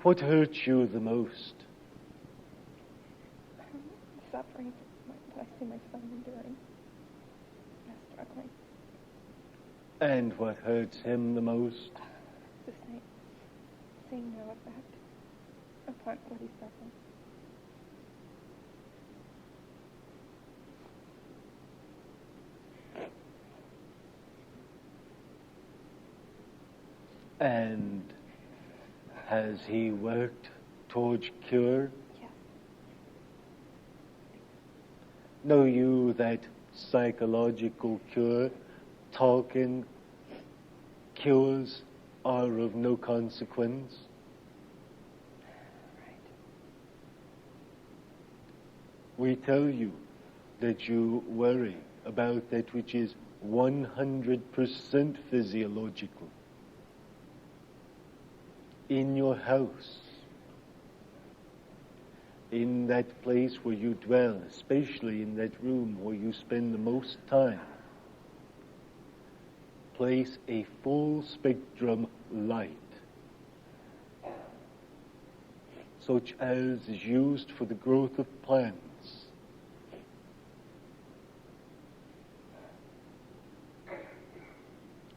What hurts you the most? Suffering that I see my son enduring. I'm struggling. And what hurts him the most? The same. Seeing no effect upon what he's suffering. And has he worked towards cure? Yes. Know you that psychological cure, talking cures, are of no consequence? Right. We tell you that you worry about that which is 100% physiological. In your house, in that place where you dwell, especially in that room where you spend the most time, place a full spectrum light, such as is used for the growth of plants.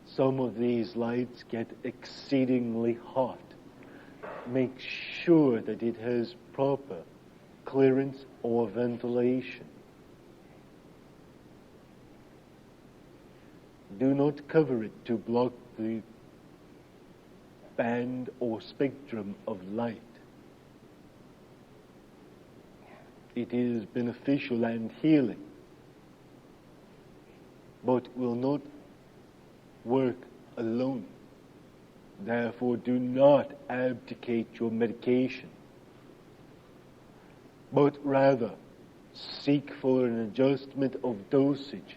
Some of these lights get exceedingly hot. Make sure that it has proper clearance or ventilation. Do not cover it to block the band or spectrum of light. It is beneficial and healing, but will not work alone. Therefore, do not abdicate your medication, but rather seek for an adjustment of dosage,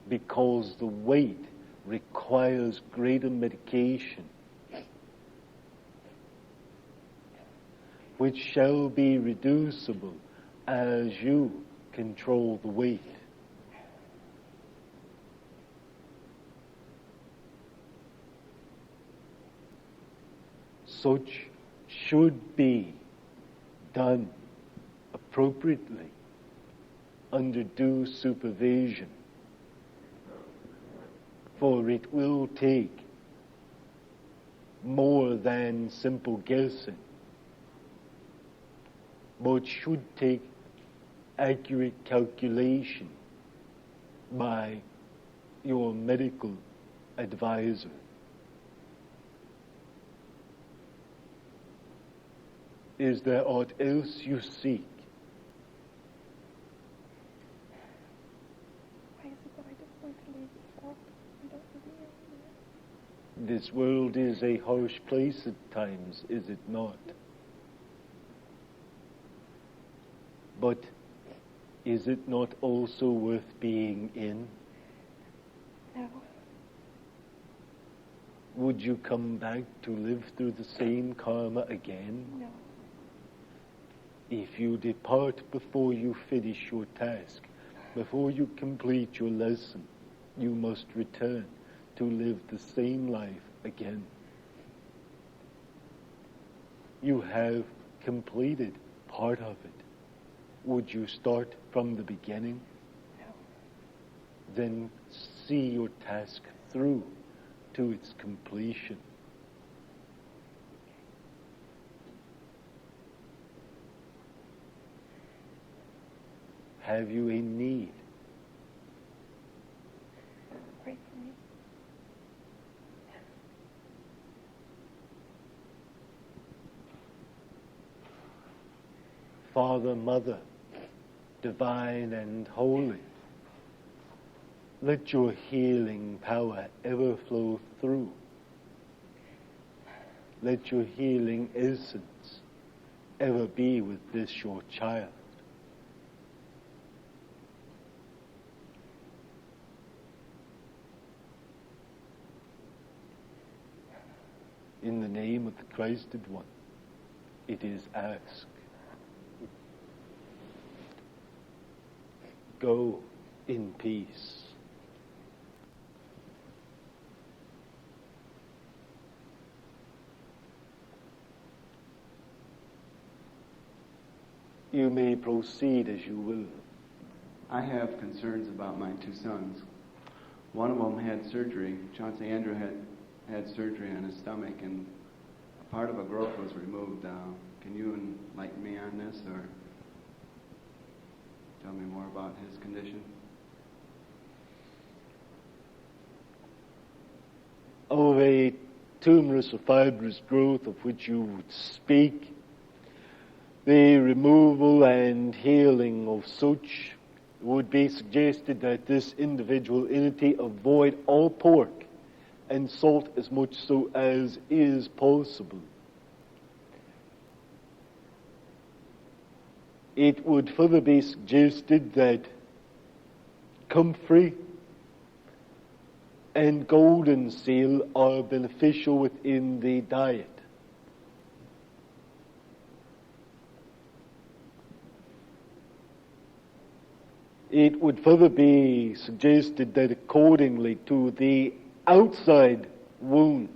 because the weight requires greater medication, which shall be reducible as you control the weight. Such should be done appropriately under due supervision, for it will take more than simple guessing, but should take accurate calculation by your medical advisor. Is there aught else you seek? Why is it that I just want to leave this out? I don't really know. This world is a harsh place at times, is it not? But is it not also worth being in? No. Would you come back to live through the same karma again? No. If you depart before you finish your task, before you complete your lesson, you must return to live the same life again. You have completed part of it. Would you start from the beginning? No. Then see your task through to its completion. Have you a need? Pray for me. Father, Mother, divine and holy, let your healing power ever flow through. Let your healing essence ever be with this your child. In the name of the Christed One, it is asked. Go in peace. You may proceed as you will. I have concerns about my two sons. One of them had surgery. Chauncey Andrew had surgery on his stomach, and a part of a growth was removed. Can you enlighten me on this, or tell me more about his condition? Of a tumorous or fibrous growth of which you would speak, the removal and healing of such would be suggested that this individual entity avoid all pork and salt as much so as is possible. It would further be suggested that comfrey and golden seal are beneficial within the diet. It would further be suggested that accordingly to the outside wounds,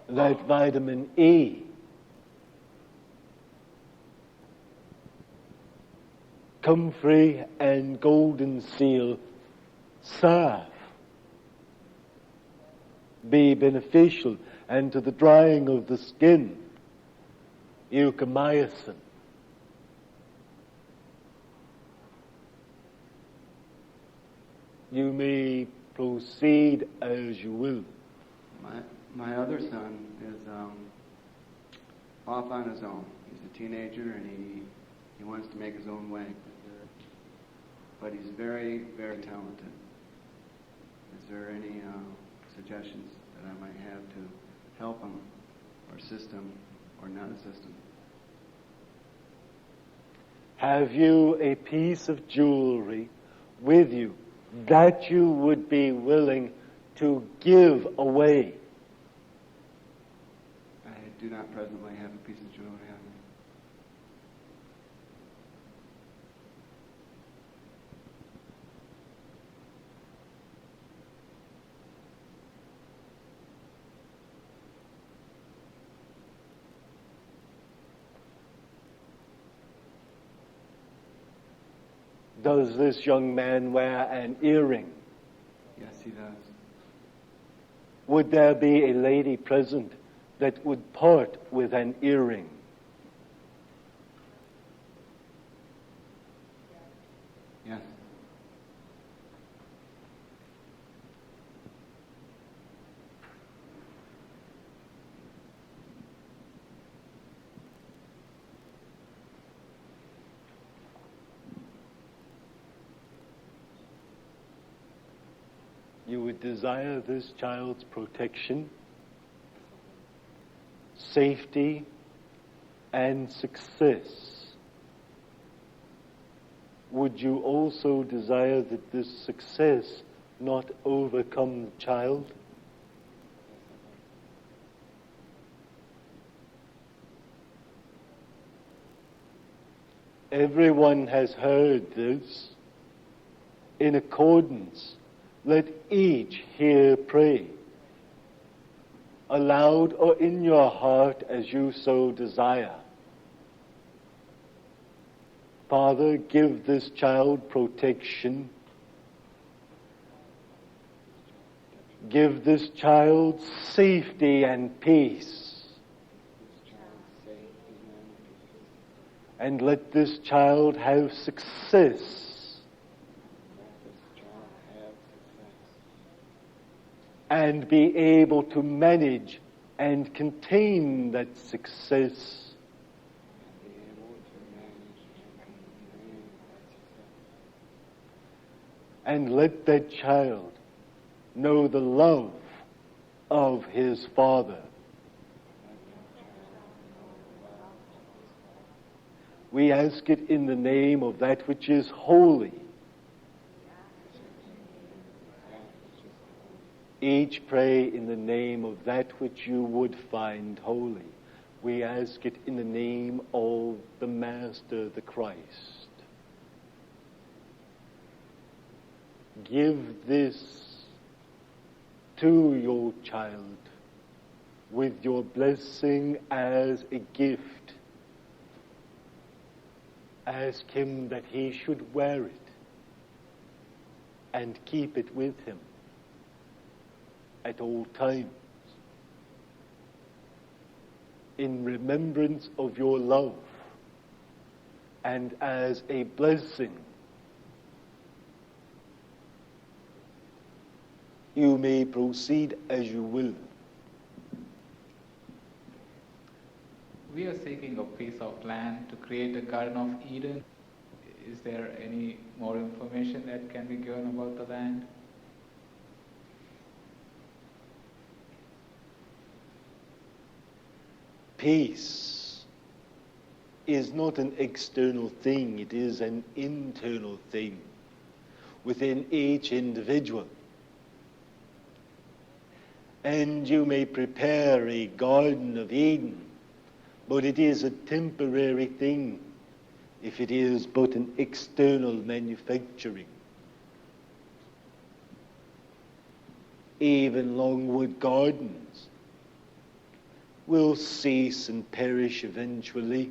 that vitamin A comfrey and golden seal salve be beneficial, and to the drying of the skin, euchomycin. You may Proceed as you will. My other son is off on his own. He's a teenager and he wants to make his own way. But he's very, very talented. Is there any suggestions that I might have to help him or assist him or not assist him? Have you a piece of jewelry with you that you would be willing to give away? I do not presently have a piece of jewelry on me. Does this young man wear an earring? Yes, he does. Would there be a lady present that would part with an earring? Yes. You would desire this child's protection, safety, and success. Would you also desire that this success not overcome the child? Everyone has heard this. In accordance, let each here pray, aloud or in your heart as you so desire. Father, give this child protection. Give this child safety and peace. And let this child have success. And be able to manage and contain that success. And let that child know the love of his Father. We ask it in the name of that which is holy. Each pray in the name of that which you would find holy. We ask it in the name of the Master, the Christ. Give this to your child with your blessing as a gift. Ask him that he should wear it and keep it with him at all times, in remembrance of your love and as a blessing. You may proceed as you will. We are seeking a piece of land to create a Garden of Eden. Is there any more information that can be given about the land? Peace is not an external thing, it is an internal thing within each individual. And you may prepare a Garden of Eden, but it is a temporary thing if it is but an external manufacturing. Even Longwood Gardens will cease and perish eventually.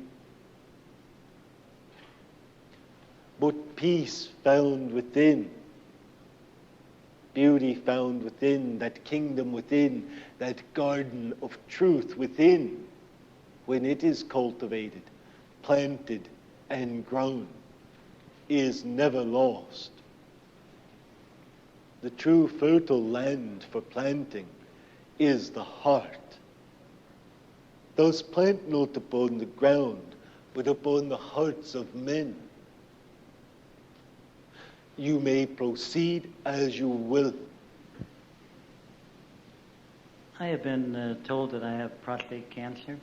But peace found within, beauty found within, that kingdom within, that garden of truth within, when it is cultivated, planted, and grown, is never lost. The true fertile land for planting is the heart. Thus plant not upon the ground, but upon the hearts of men. You may proceed as you will. I have been told that I have prostate cancer,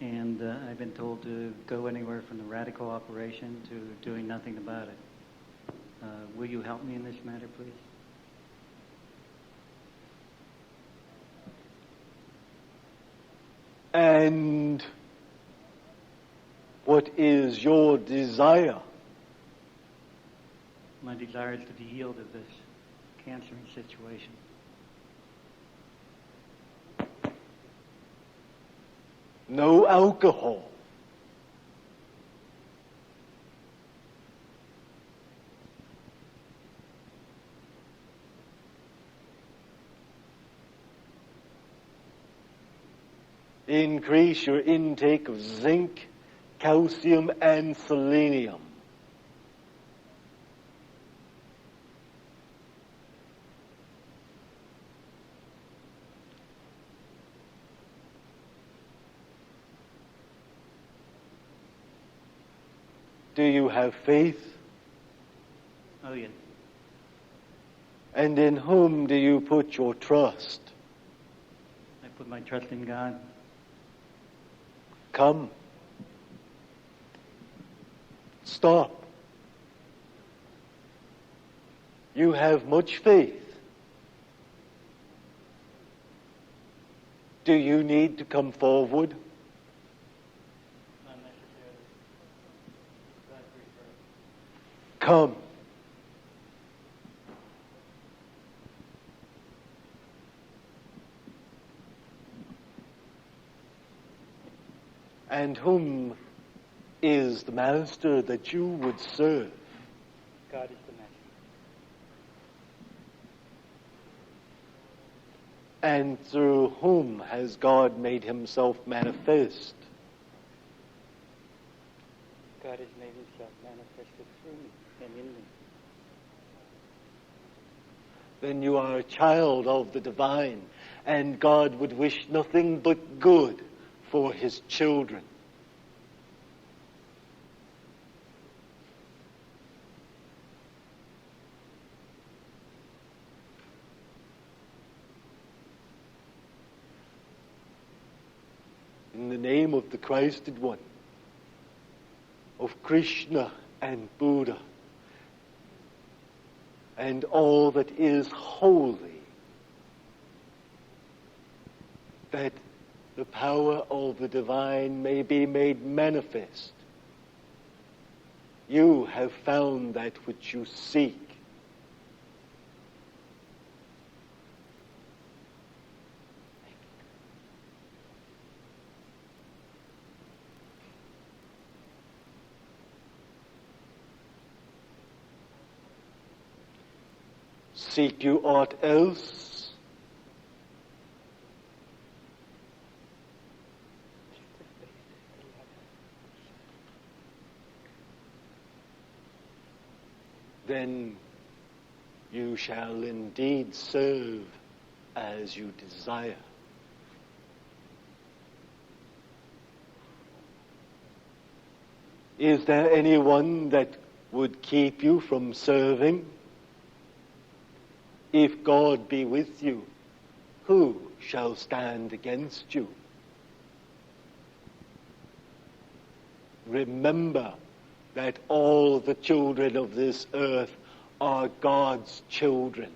and I've been told to go anywhere from the radical operation to doing nothing about it. Will you help me in this matter, please? And what is your desire? My desire is to be healed of this cancerous situation. No alcohol. Increase your intake of zinc, calcium, and selenium. Do you have faith? Oh, yes. And in whom do you put your trust? I put my trust in God. Come. Stop. You have much faith. Do you need to come forward? Not necessarily. God prefer. Come. And whom is the master that you would serve? God is the master. And through whom has God made himself manifest? God has made himself manifested through me and in me. Then you are a child of the divine, and God would wish nothing but good for his children. In the name of the Christed One, of Krishna and Buddha, and all that is holy, that the power of the divine may be made manifest. You have found that which you seek. Seek you aught else? Then you shall indeed serve as you desire. Is there anyone that would keep you from serving? If God be with you, who shall stand against you? Remember that all the children of this earth are God's children,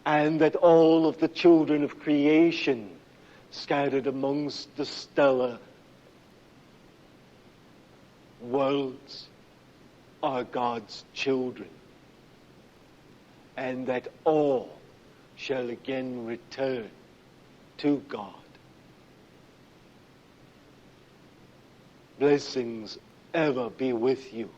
and that all of the children of creation scattered amongst the stellar worlds are God's children, and that all shall again return to God. Blessings ever be with you.